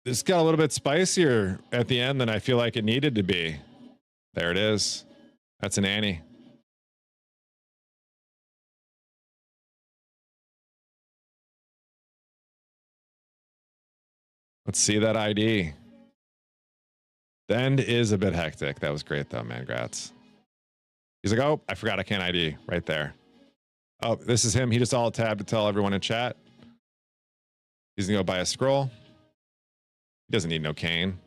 this got a little bit spicier at the end than I feel like it needed to be. There it is. That's an Annie. Let's see that ID. The end is a bit hectic. That was great though, man. Grats. He's like, oh, I forgot I can't ID right there. Oh, this is him. He just alt tabbed to tell everyone in chat. He's gonna go buy a scroll. He doesn't need no cane.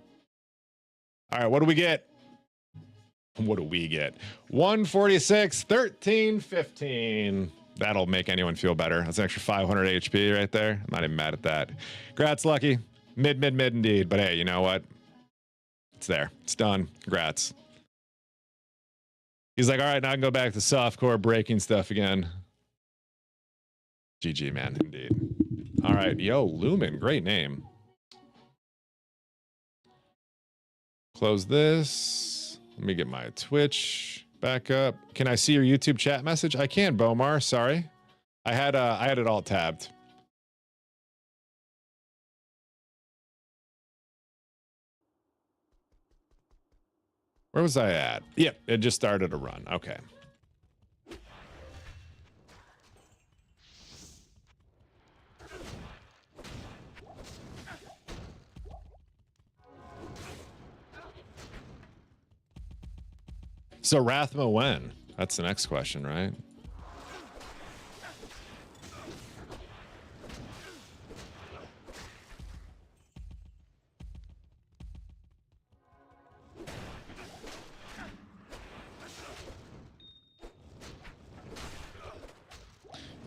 All right, what do we get? What do we get? 146, 13, 15. That'll make anyone feel better. That's an extra 500 HP right there. I'm not even mad at that. Congrats, Lucky. Mid indeed. But hey, you know what? It's there. It's done. Congrats. He's like, all right, now I can go back to softcore breaking stuff again. GG, man. Indeed. All right. Yo, Lumen. Great name. Close this. Let me get my Twitch back up. Can I see your YouTube chat message? I can, Bomar. Sorry. I had it all tabbed. Where was I at? Yep, it just started a run. Okay. So Rathma when? That's the next question, right?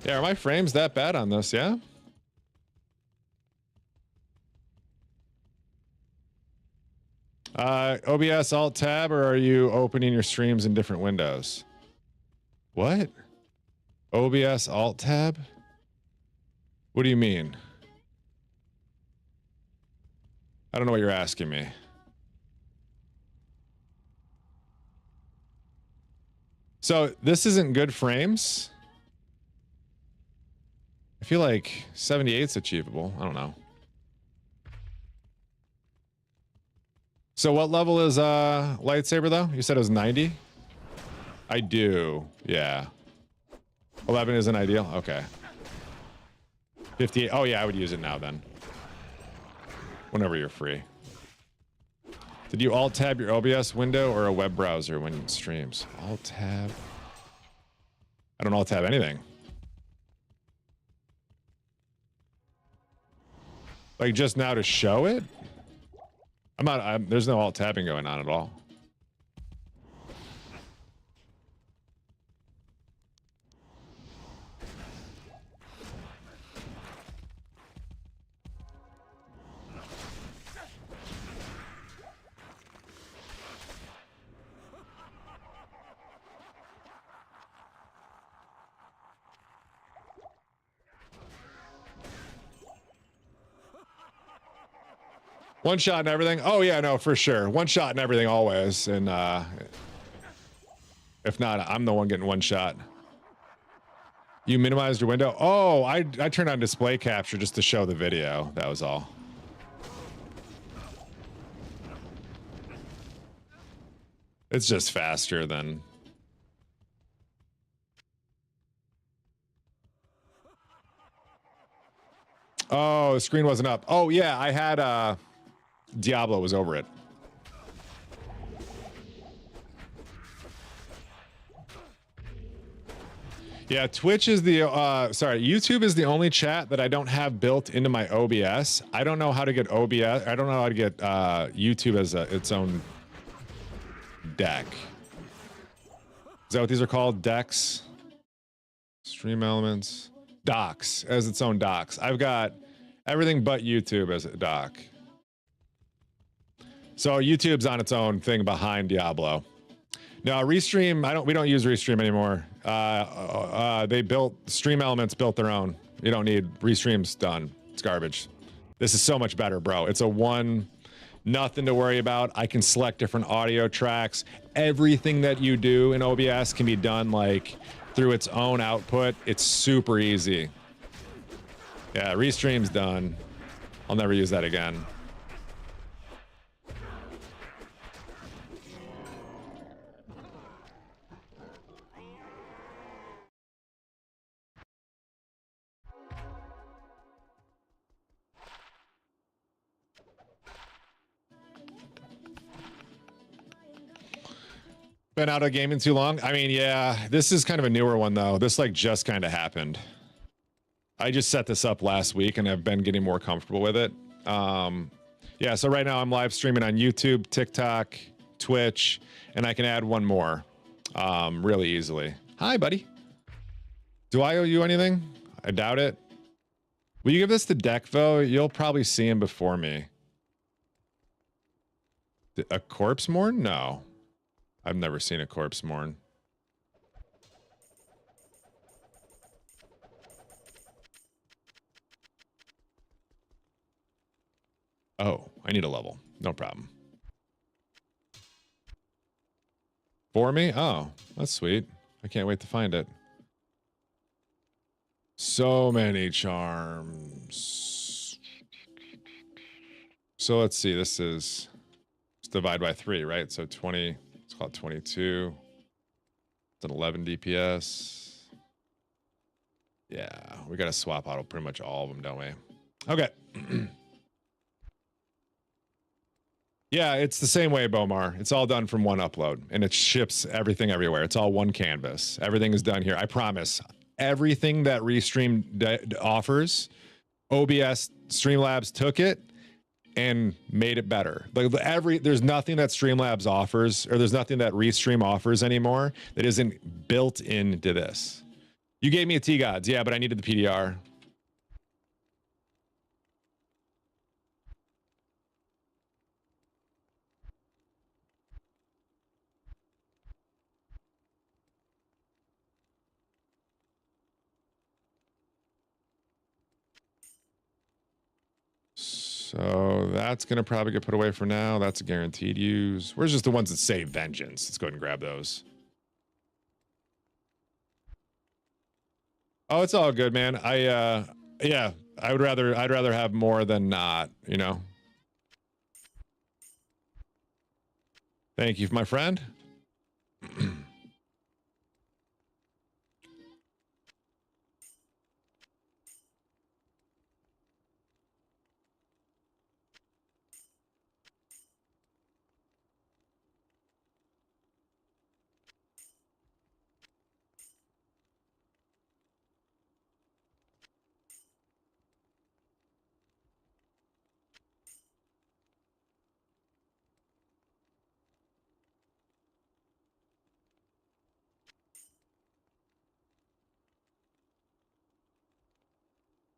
Yeah, are my frames that bad on this? Yeah. OBS Alt Tab, or are you opening your streams in different windows? What? OBS Alt Tab? What do you mean? I don't know what you're asking me. So this isn't good frames. I feel like 78's achievable. I don't know. So what level is lightsaber though? You said it was 90? I do. Yeah. 11 isn't ideal. Okay. 58. Oh yeah, I would use it now then. Whenever you're free. Did you alt tab your OBS window or a web browser when it streams? Alt tab. I don't alt tab anything. Like just now to show it? There's no alt tabbing going on at all. One shot and everything. Oh yeah, no, for sure. One shot and everything always. And if not, I'm the one getting one shot. You minimized your window. Oh, I turned on display capture just to show the video. That was all. It's just faster than. Oh, the screen wasn't up. Oh yeah, I had Diablo was over it. Yeah, Twitch is the sorry, YouTube is the only chat that I don't have built into my OBS. I don't know how to get OBS. I don't know how to get YouTube as its own deck. Is that what these are called? Decks? Stream elements? Docs, as its own docs. I've got everything but YouTube as a doc. So YouTube's on its own thing behind Diablo. No, Restream, we don't use Restream anymore. They built, Stream Elements built their own. You don't need, Restream's done. It's garbage. This is so much better, bro. It's a one, nothing to worry about. I can select different audio tracks. Everything that you do in OBS can be done like through its own output. It's super easy. Yeah, Restream's done. I'll never use that again. Been out of gaming too long? I mean, yeah, this is kind of a newer one though. This like just kind of happened. I just set this up last week and I've been getting more comfortable with it. Yeah, so right now I'm live streaming on YouTube, TikTok, Twitch, and I can add one more really easily. Hi, buddy. Do I owe you anything? I doubt it. Will you give this to Deckvo? You'll probably see him before me. A corpse mourn? No. I've never seen a corpse mourn. Oh, I need a level. No problem. For me? Oh, that's sweet. I can't wait to find it. So many charms. So let's see. This is divide by 3, right? So 20. Let's call it 22. It's an 11 DPS. Yeah, we got to swap out pretty much all of them, don't we? Okay. Yeah, it's the same way, Bomar. It's all done from one upload, and it ships everything everywhere. It's all one canvas. Everything is done here. I promise. Everything that Restream offers, OBS Streamlabs took it and made it better. Like there's nothing that Streamlabs offers, or there's nothing that Restream offers anymore that isn't built into this. You gave me a T-Gods, yeah, but I needed the PDR. So that's going to probably get put away for now. That's a guaranteed use. Where's just the ones that say vengeance? Let's go ahead and grab those. Oh, it's all good, man. Yeah, I'd rather have more than not, you know. Thank you, my friend.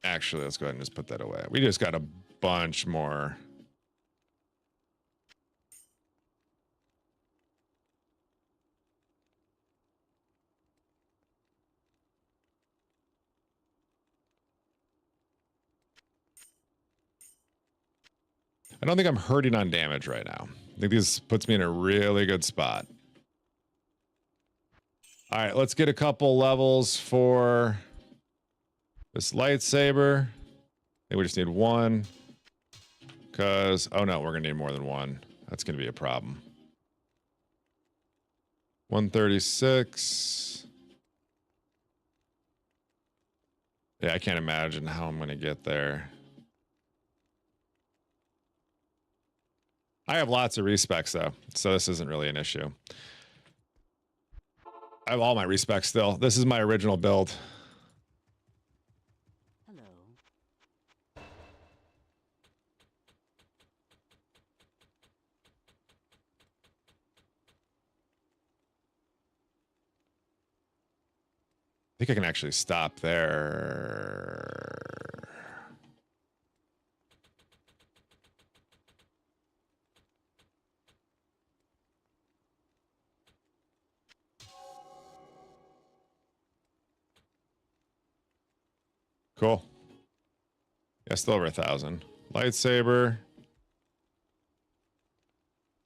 Actually, let's go ahead and just put that away. We just got a bunch more. I don't think I'm hurting on damage right now. I think this puts me in a really good spot. All right, let's get a couple levels for this lightsaber. I think we just need one. Because, oh no, we're going to need more than one. That's going to be a problem. 136. Yeah, I can't imagine how I'm going to get there. I have lots of respecs though, so this isn't really an issue. I have all my respecs still. This is my original build. Hello. I think I can actually stop there. Cool. Yeah, still over 1,000. Lightsaber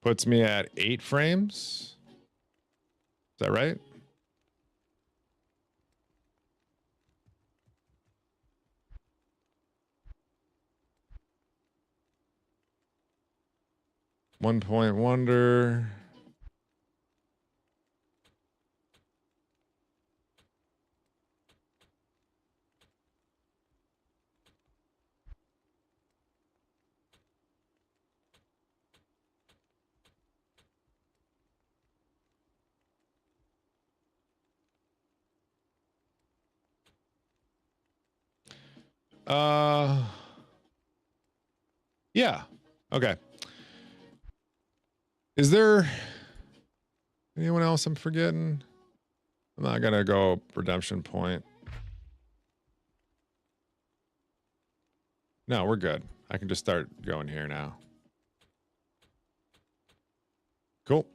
puts me at 8 frames. Is that right? One point wonder. Yeah. Okay. Is there anyone else I'm forgetting? I'm not gonna go redemption point. No, we're good. I can just start going here now. Cool.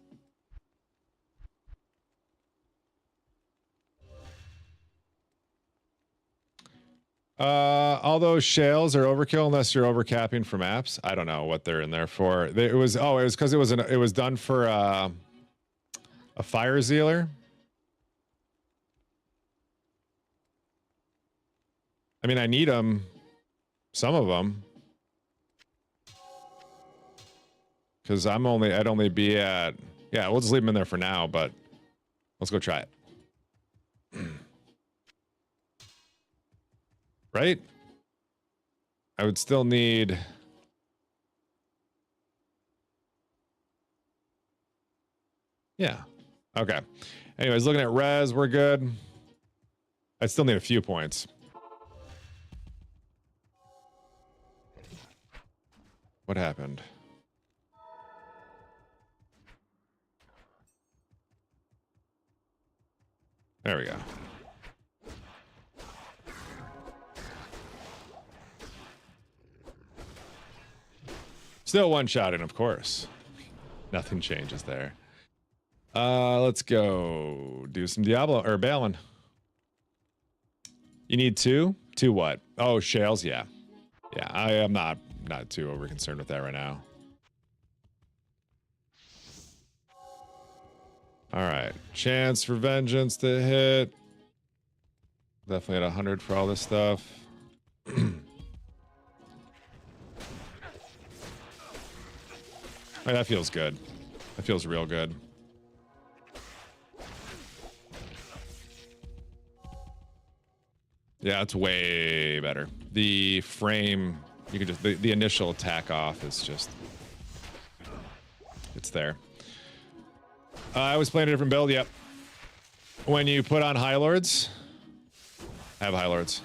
All those shales are overkill unless you're overcapping for maps. I don't know what they're in there for. It was because it was done for a fire zealer. I mean, I need them, some of them, because I'd only be at, yeah, we'll just leave them in there for now, but let's go try it. Right? I would still need... Yeah. Okay. Anyways, looking at res, we're good. I still need a few points. What happened? There we go. Still one-shotting, of course. Nothing changes there. Let's go do some Diablo or Balin. You need 2? 2 what? Oh, shales, yeah. Yeah, I am not too over concerned with that right now. All right, chance for vengeance to hit. Definitely at 100 for all this stuff. Oh, that feels good. That feels real good. Yeah, it's way better. The frame, you can just, the initial attack off is just, it's there. I was playing a different build, yep. When you put on High Lords, I have High Lords.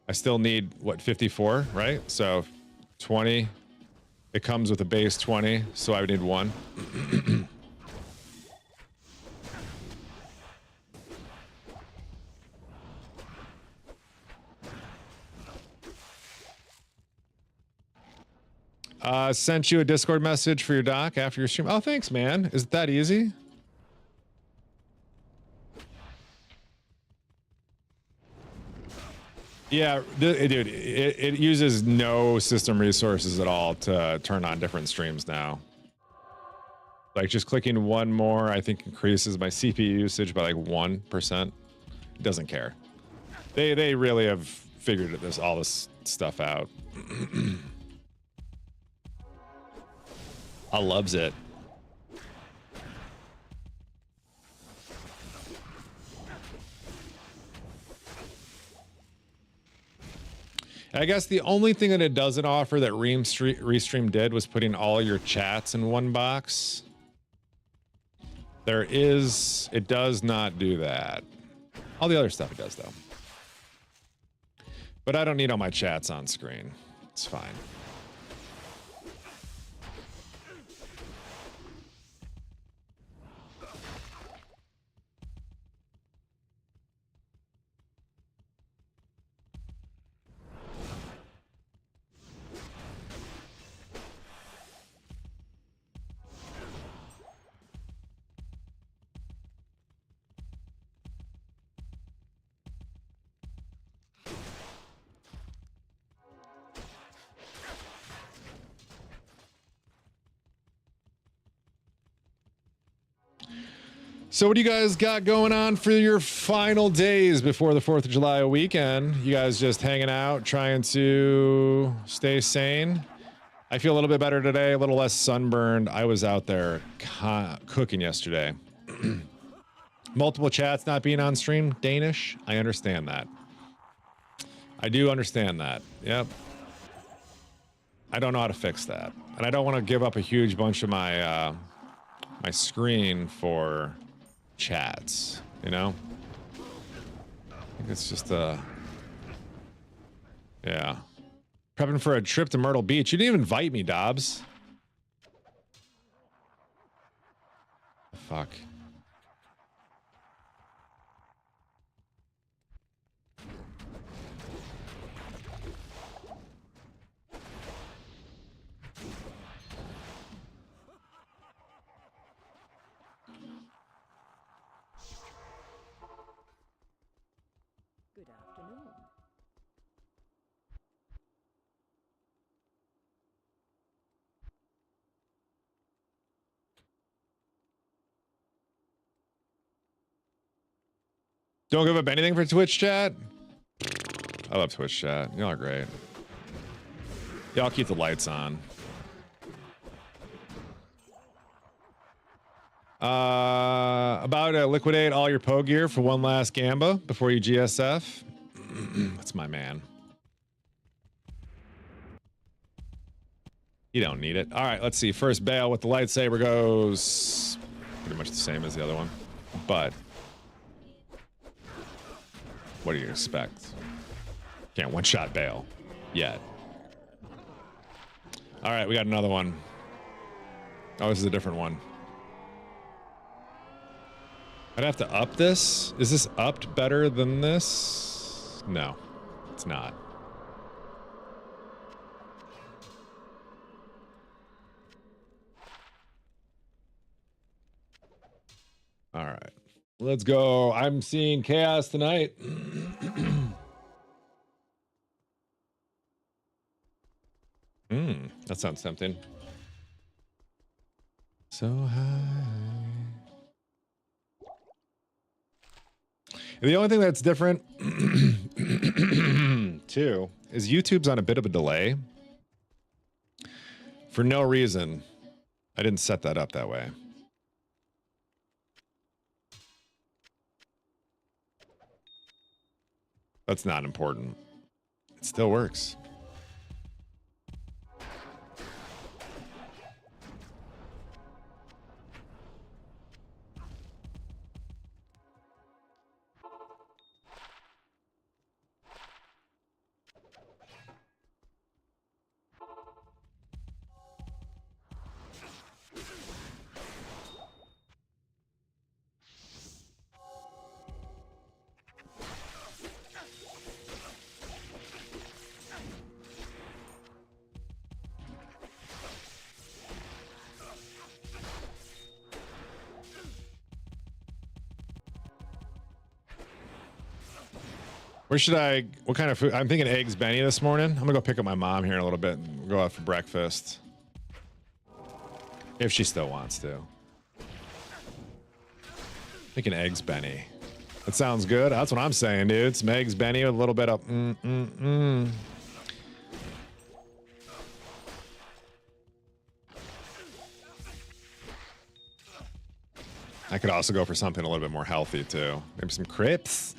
I still need, what, 54, right? So 20. It comes with a base 20, so I would need 1. Sent you a Discord message for your doc after your stream. Oh, thanks, man. Is it that easy? Yeah, dude, it uses no system resources at all to turn on different streams now. Like just clicking one more, I think increases my CPU usage by like 1%. It doesn't care. They really have figured all this stuff out. I loves it. I guess the only thing that it doesn't offer that Restream did was putting all your chats in one box. It does not do that. All the other stuff it does though. But I don't need all my chats on screen. It's fine. So what do you guys got going on for your final days before the 4th of July weekend? You guys just hanging out, trying to stay sane? I feel a little bit better today, a little less sunburned. I was out there cooking yesterday. Multiple chats not being on stream. Danish, I understand that. I do understand that. Yep. I don't know how to fix that. And I don't want to give up a huge bunch of my my screen for chats, you know? I think it's just yeah. Prepping for a trip to Myrtle Beach. You didn't even invite me, Dobbs. Fuck. Good afternoon. Don't give up anything for Twitch chat? I love Twitch chat. Y'all are great. Y'all keep the lights on. About to liquidate all your Poe gear for one last Gamba before you GSF. That's my man. You don't need it. All right, let's see. First Bale with the lightsaber goes pretty much the same as the other one. But what do you expect? Can't one-shot Bale yet. All right, we got another one. Oh, this is a different one. I'd have to up this. Is this upped better than this? No, it's not. All right, let's go. I'm seeing chaos tonight. That sounds tempting. So high. The only thing that's different too is YouTube's on a bit of a delay for no reason. I didn't set that up that way. That's not important. It still works. Where should I, what kind of food? I'm thinking eggs Benny this morning. I'm gonna go pick up my mom here in a little bit and go out for breakfast. If she still wants to. Thinking eggs Benny. That sounds good. That's what I'm saying, dude. Some eggs Benny with a little bit of I could also go for something a little bit more healthy too. Maybe some crepes.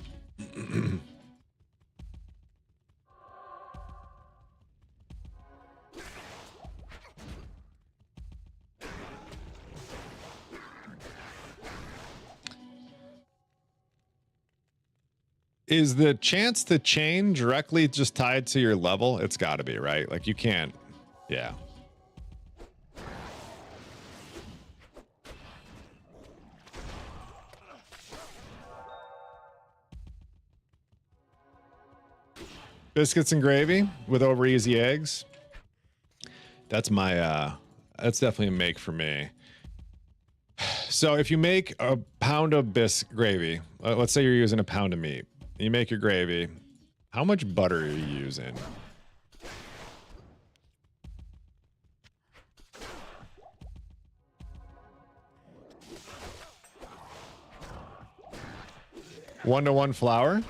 Is the chance to chain directly just tied to your level? It's got to be, right? Like you can't. Yeah. Biscuits and gravy with over easy eggs. That's my that's definitely a make for me. So if you make a pound of gravy, let's say you're using a pound of meat, you make your gravy, how much butter are you using? One-to-one flour?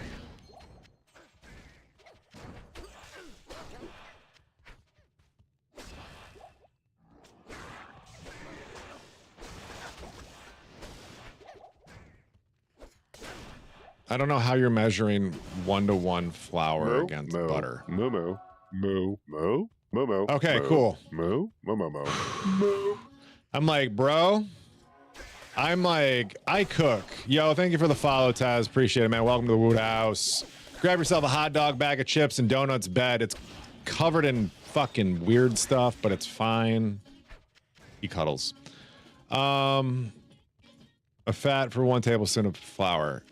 I don't know how you're measuring one-to-one flour against butter. Moo. Okay, cool. Moo. I'm like, bro. I'm like, I cook. Yo, thank you for the follow, Taz. Appreciate it, man. Welcome to the Wood House. Grab yourself a hot dog, bag of chips, and donuts bed. It's covered in fucking weird stuff, but it's fine. He cuddles. A fat for 1 tablespoon of flour.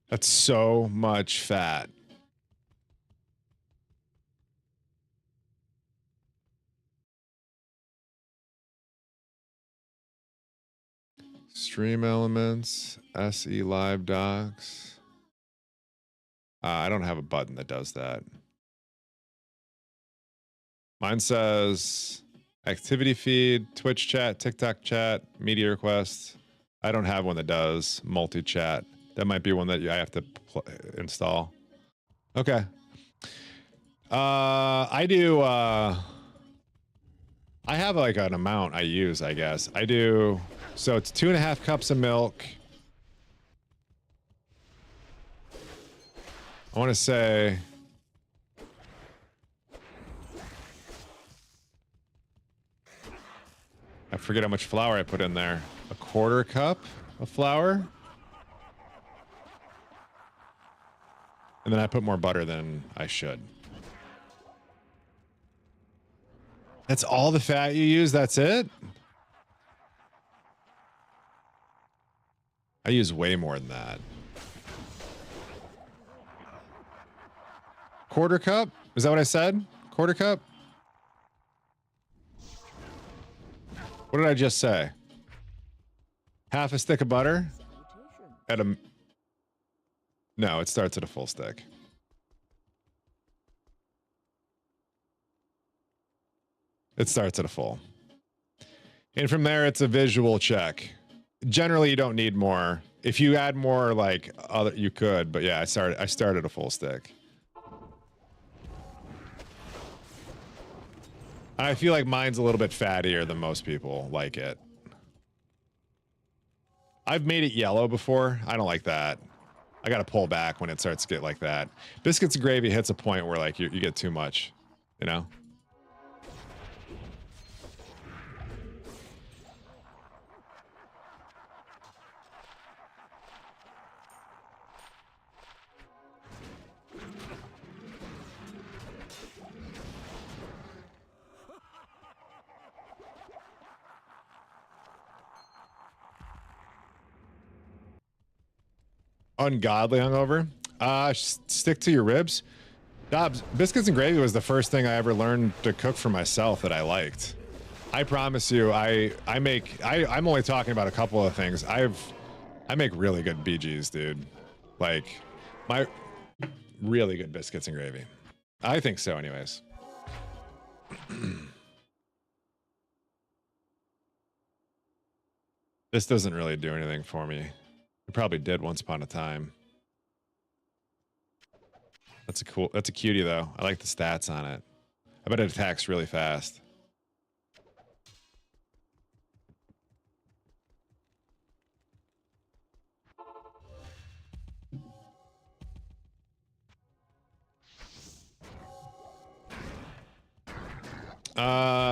That's so much fat. Stream elements, SE live docs. I don't have a button that does that. Mine says activity feed, Twitch chat, TikTok chat, media requests. I don't have one that does multi-chat. That might be one that I have to install. Okay. I do. I have like an amount I use, I guess. I do. So it's 2.5 cups of milk. I want to say. I forget how much flour I put in there. 1/4 cup of flour. And then I put more butter than I should. That's all the fat you use? That's it? I use way more than that. 1/4 cup? Is that what I said? 1/4 cup? What did I just say? Half a stick of butter? At a... No, it starts at a full stick. It starts at a full. And from there, it's a visual check. Generally, you don't need more. If you add more, like, other, you could. But yeah, I started a full stick. I feel like mine's a little bit fattier than most people like it. I've made it yellow before. I don't like that. I got to pull back when it starts to get like that. Biscuits and gravy hits a point where like you get too much, you know? Ungodly hungover. Stick to your ribs. Dobbs, biscuits and gravy was the first thing I ever learned to cook for myself that I liked. I promise you, I'm only talking about a couple of things. I make really good BGs, dude. Like my really good biscuits and gravy. I think so anyways. This doesn't really do anything for me. It probably did once upon a time. That's a cutie though. I like the stats on it. I bet it attacks really fast.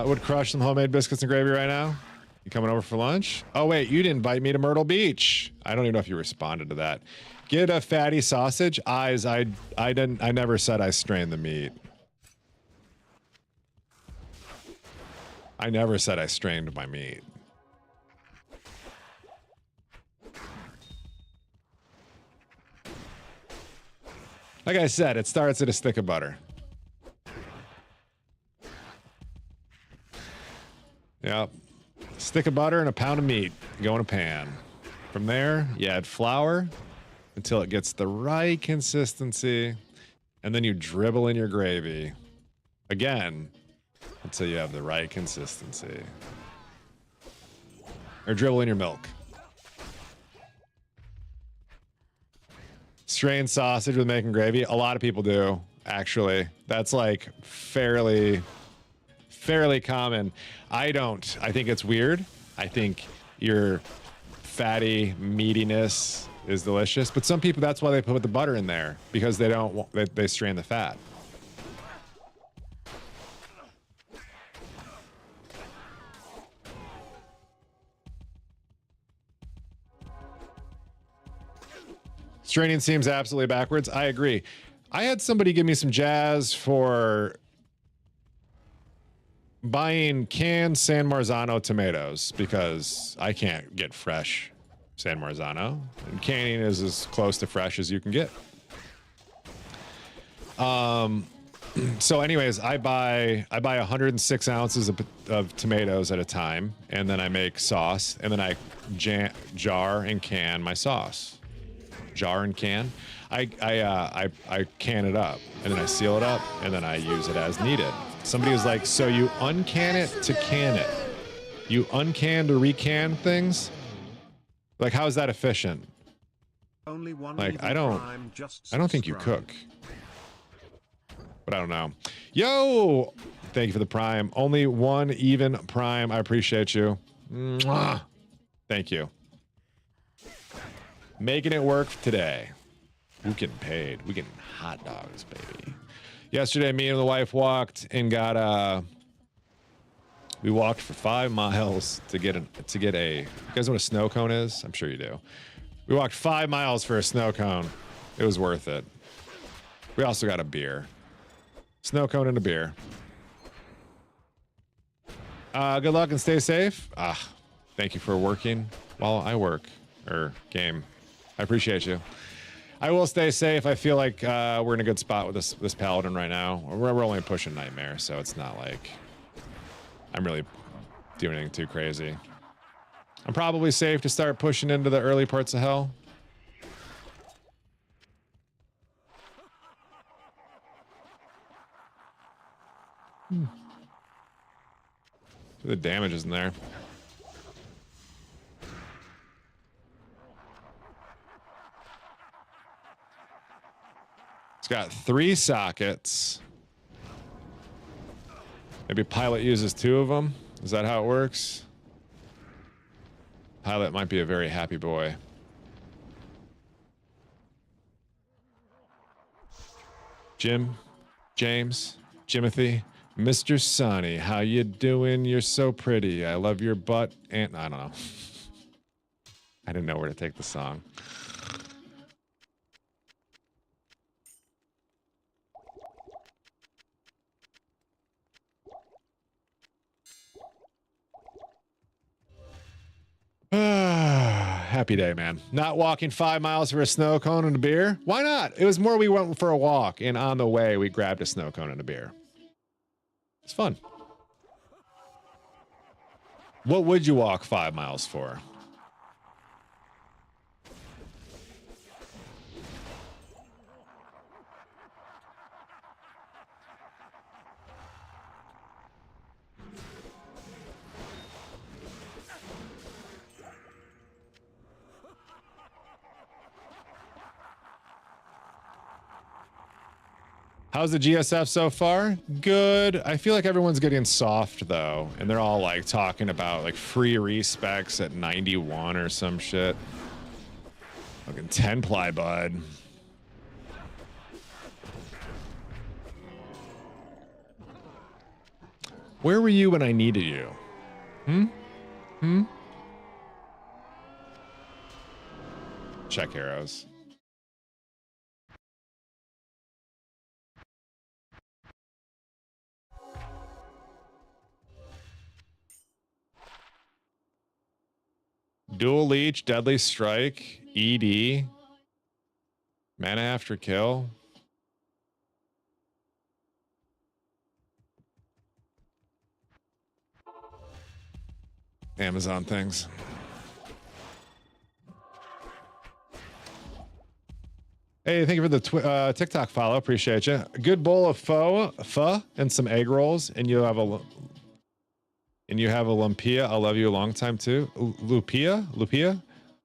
Would crush some homemade biscuits and gravy right now. You coming over for lunch? Oh wait, you didn't invite me to Myrtle Beach. I don't even know if you responded to that. Get a fatty sausage. Eyes. I never said I strained the meat. I never said I strained my meat. Like I said, it starts at a stick of butter. Yep. Stick of butter and a pound of meat go in a pan. From there, you add flour until it gets the right consistency, and then you dribble in your gravy again until you have the right consistency. Or dribble in your milk. Strained sausage with making gravy. A lot of people do, actually. That's like fairly common. I don't. I think it's weird. I think your fatty meatiness is delicious, but some people, that's why they put the butter in there, because they don't want, they strain the fat. Straining seems absolutely backwards. I agree. I had somebody give me some jazz for buying canned San Marzano tomatoes because I can't get fresh San Marzano, and canning is as close to fresh as you can get. So anyways, I buy 106 ounces of tomatoes at a time, and then I make sauce, and then I jar and can my sauce. Jar and can. I can it up, and then I seal it up, and then I use it as needed. Somebody was like, so you uncan it to can it. You uncan to recan things? Like, how is that efficient? Only one like, I don't think you cook. But I don't know. Yo! Thank you for the prime. Only one even prime. I appreciate you. Mwah. Thank you. Making it work today. We're getting paid. We're getting hot dogs, baby. Yesterday, me and the wife walked and got we walked for 5 miles to get a. You guys know what a snow cone is? I'm sure you do. We walked 5 miles for a snow cone. It was worth it. We also got a beer. Snow cone and a beer. Good luck and stay safe. Thank you for working while I work or game. I appreciate you. I will stay safe. I feel like we're in a good spot with this paladin right now. We're only pushing nightmare, so it's not like I'm really doing anything too crazy. I'm probably safe to start pushing into the early parts of hell. The damage is in there. It's got 3 sockets. Maybe Pilot uses 2 of them. Is that how it works? Pilot might be a very happy boy. Jim, James, Jimothy, Mr. Sonny, how you doing? You're so pretty. I love your butt. And I don't know. I didn't know where to take the song. Happy day, man. Not walking 5 miles for a snow cone and a beer. Why not? It was more we went for a walk, and on the way we grabbed a snow cone and a beer. It's fun. What would you walk 5 miles for? How's the GSF so far? Good. I feel like everyone's getting soft though, and they're all like talking about like free respecs at 91 or some shit. Fucking 10 ply, bud. Where were you when I needed you? Check arrows. Dual leech, deadly strike, ED, mana after kill. Amazon things. Hey, thank you for the TikTok follow. Appreciate you. A good bowl of pho and some egg rolls, and you have a lumpia. I'll love you a long time too. Lupia.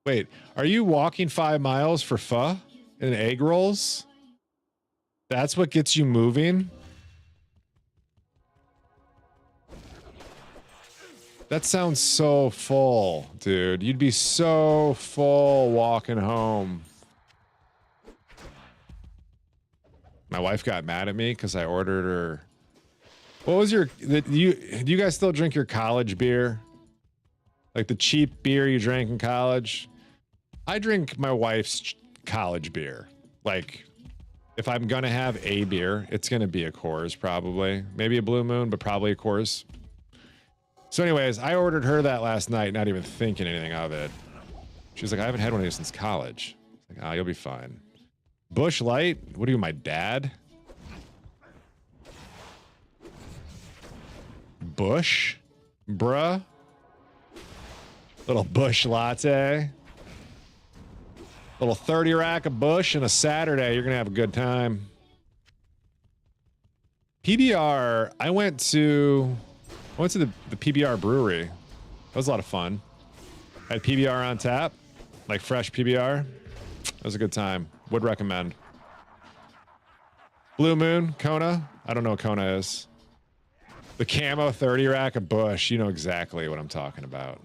Wait, are you walking 5 miles for pho and egg rolls? That's what gets you moving? That sounds so full, dude. You'd be so full walking home. My wife got mad at me because I ordered her. What was your? Do you guys still drink your college beer? Like the cheap beer you drank in college? I drink my wife's college beer. Like, if I'm gonna have a beer, it's gonna be a Coors probably. Maybe a Blue Moon, but probably a Coors. So anyways, I ordered her that last night, not even thinking anything of it. She was like, I haven't had one of these since college. I was like, you'll be fine. Bush Light? What are you, my dad? Bush? Bruh? Little Bush latte. Little 30 rack of Bush and a Saturday. You're going to have a good time. PBR, I went to the PBR brewery. That was a lot of fun. Had PBR on tap, like fresh PBR. It was a good time. Would recommend. Blue Moon, Kona. I don't know what Kona is. The camo 30 rack of Bush. You know exactly what I'm talking about.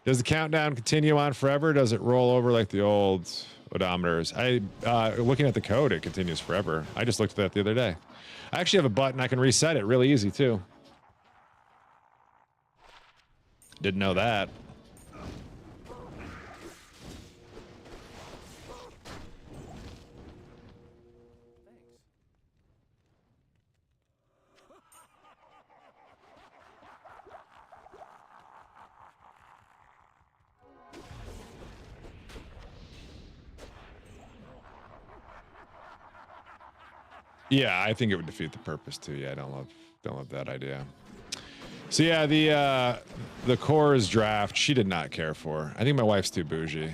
Does the countdown continue on forever? Does it roll over like the old odometers? Looking at the code, it continues forever. I just looked at that the other day. I actually have a button. I can reset it really easy too. Didn't know that. Yeah, I think it would defeat the purpose too. Yeah, I don't love that idea. So yeah, the Coors draft, she did not care for. I think my wife's too bougie.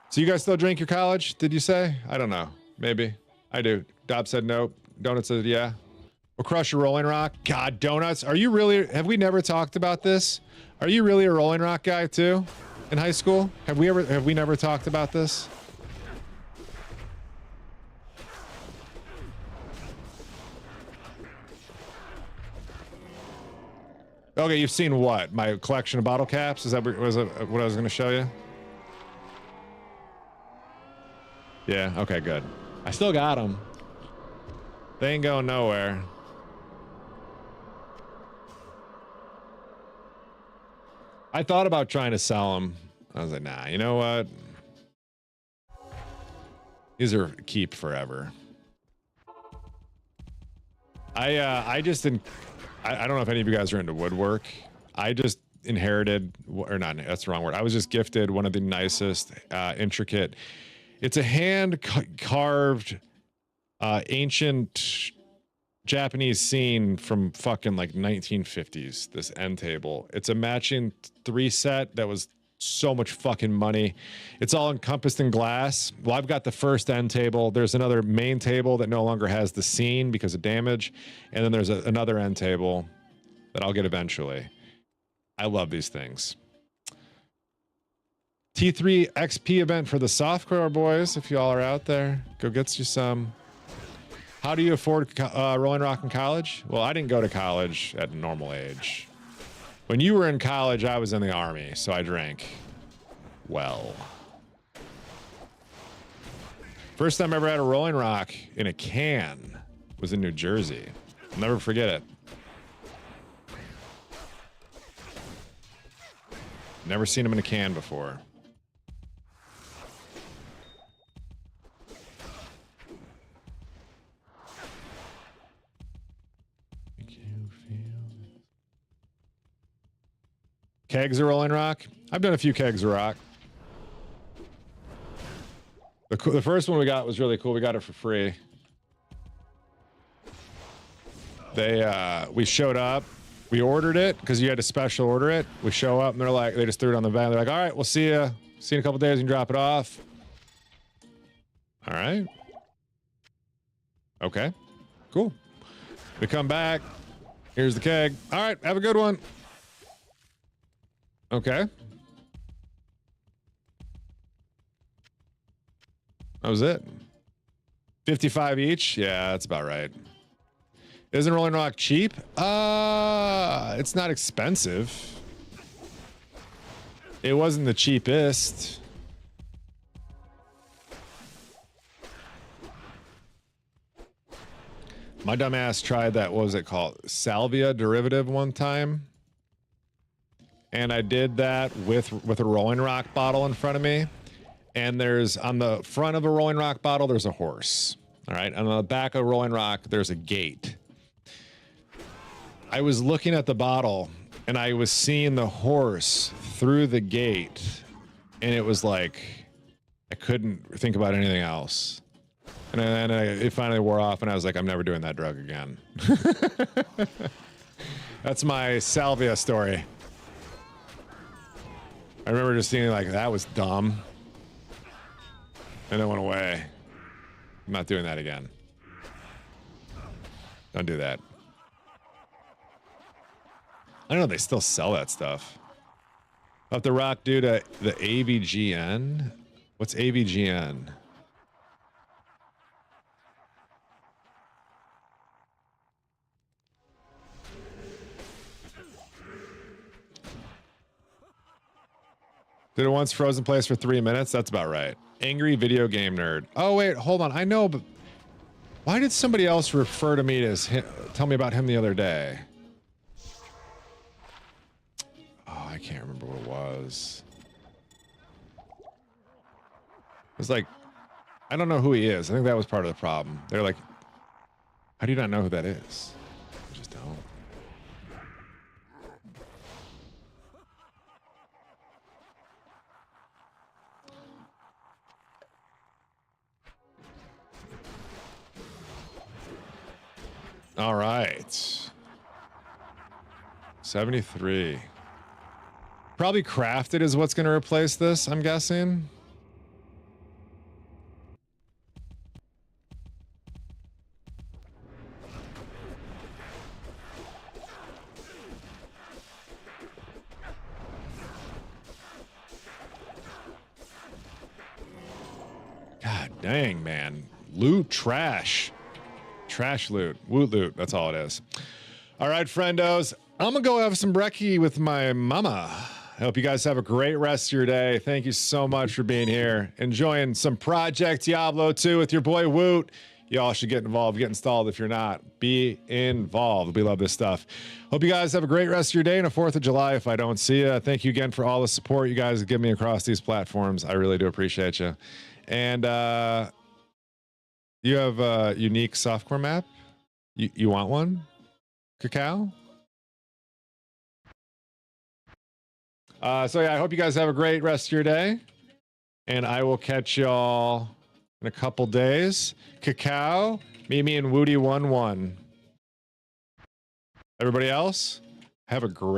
So you guys still drink your college? Did you say? I don't know. Maybe. I do. Dob said no. Donut said yeah. We'll crush a Rolling Rock. God, donuts. Are you really? Have we never talked about this? Are you really a Rolling Rock guy too? In high school? Have we never talked about this? Okay, you've seen what? My collection of bottle caps? Is that what I was going to show you? Yeah, okay, good. I still got them. They ain't going nowhere. I thought about trying to sell them. I was like, nah, you know what? These are keep forever. I just didn't. I don't know if any of you guys are into woodwork. I just inherited, or not, that's the wrong word. I was just gifted one of the nicest, intricate. It's a hand carved, ancient Japanese scene from fucking like 1950s. This end table. It's a matching 3 set that was so much fucking money. It's all encompassed in glass. Well, I've got the first end table. There's another main table that no longer has the scene because of damage, and then there's another end table that I'll get eventually. I love these things. T3 XP event for the softcore boys. If y'all are out there, go get you some. How do you afford Rolling Rock in college? Well, I didn't go to college at a normal age. When you were in college, I was in the army, so I drank well. First time I ever had a Rolling Rock in a can was in New Jersey. I'll never forget it. Never seen them in a can before. Kegs of Rolling Rock. I've done a few kegs of rock. The first one we got was really cool. We got it for free. We showed up. We ordered it because you had to special order it. We show up and they're like, they just threw it on the van. They're like, all right, we'll see you. See you in a couple days and drop it off. All right. Okay. Cool. We come back. Here's the keg. All right, have a good one. Okay. That was it. 55 each? Yeah, that's about right. Isn't Rolling Rock cheap? It's not expensive. It wasn't the cheapest. My dumbass tried that, what was it called? Salvia derivative one time. And I did that with a Rolling Rock bottle in front of me. And there's, on the front of a Rolling Rock bottle, there's a horse. All right. On the back of Rolling Rock, there's a gate. I was looking at the bottle and I was seeing the horse through the gate. And it was like, I couldn't think about anything else. And then it finally wore off and I was like, I'm never doing that drug again. That's my salvia story. I remember just seeing like, that was dumb. And it went away. I'm not doing that again. Don't do that. I don't know if they still sell that stuff. I'll have to rock due to the AVGN. What's AVGN? Did it once frozen place for 3 minutes? That's about right. Angry video game nerd. Oh, wait, hold on. I know, but why did somebody else refer to me as him, tell me about him the other day? Oh, I can't remember what it was. It's like, I don't know who he is. I think that was part of the problem. They're like, how do you not know who that is? I just don't. All right. 73. Probably crafted is what's going to replace this, I'm guessing. God dang, man. Loot trash. Trash loot. Woot loot. That's all it is. All right, friendos. I'm going to go have some brekkie with my mama. I hope you guys have a great rest of your day. Thank you so much for being here. Enjoying some Project Diablo 2 with your boy Woot. Y'all should get involved. Get installed if you're not. Be involved. We love this stuff. Hope you guys have a great rest of your day and a 4th of July if I don't see you. Thank you again for all the support you guys give me across these platforms. I really do appreciate you. And you have a unique softcore map? You want one? Cacao? So yeah, I hope you guys have a great rest of your day. And I will catch y'all in a couple days. Cacao, meet me in WODRIP1. Everybody else, have a great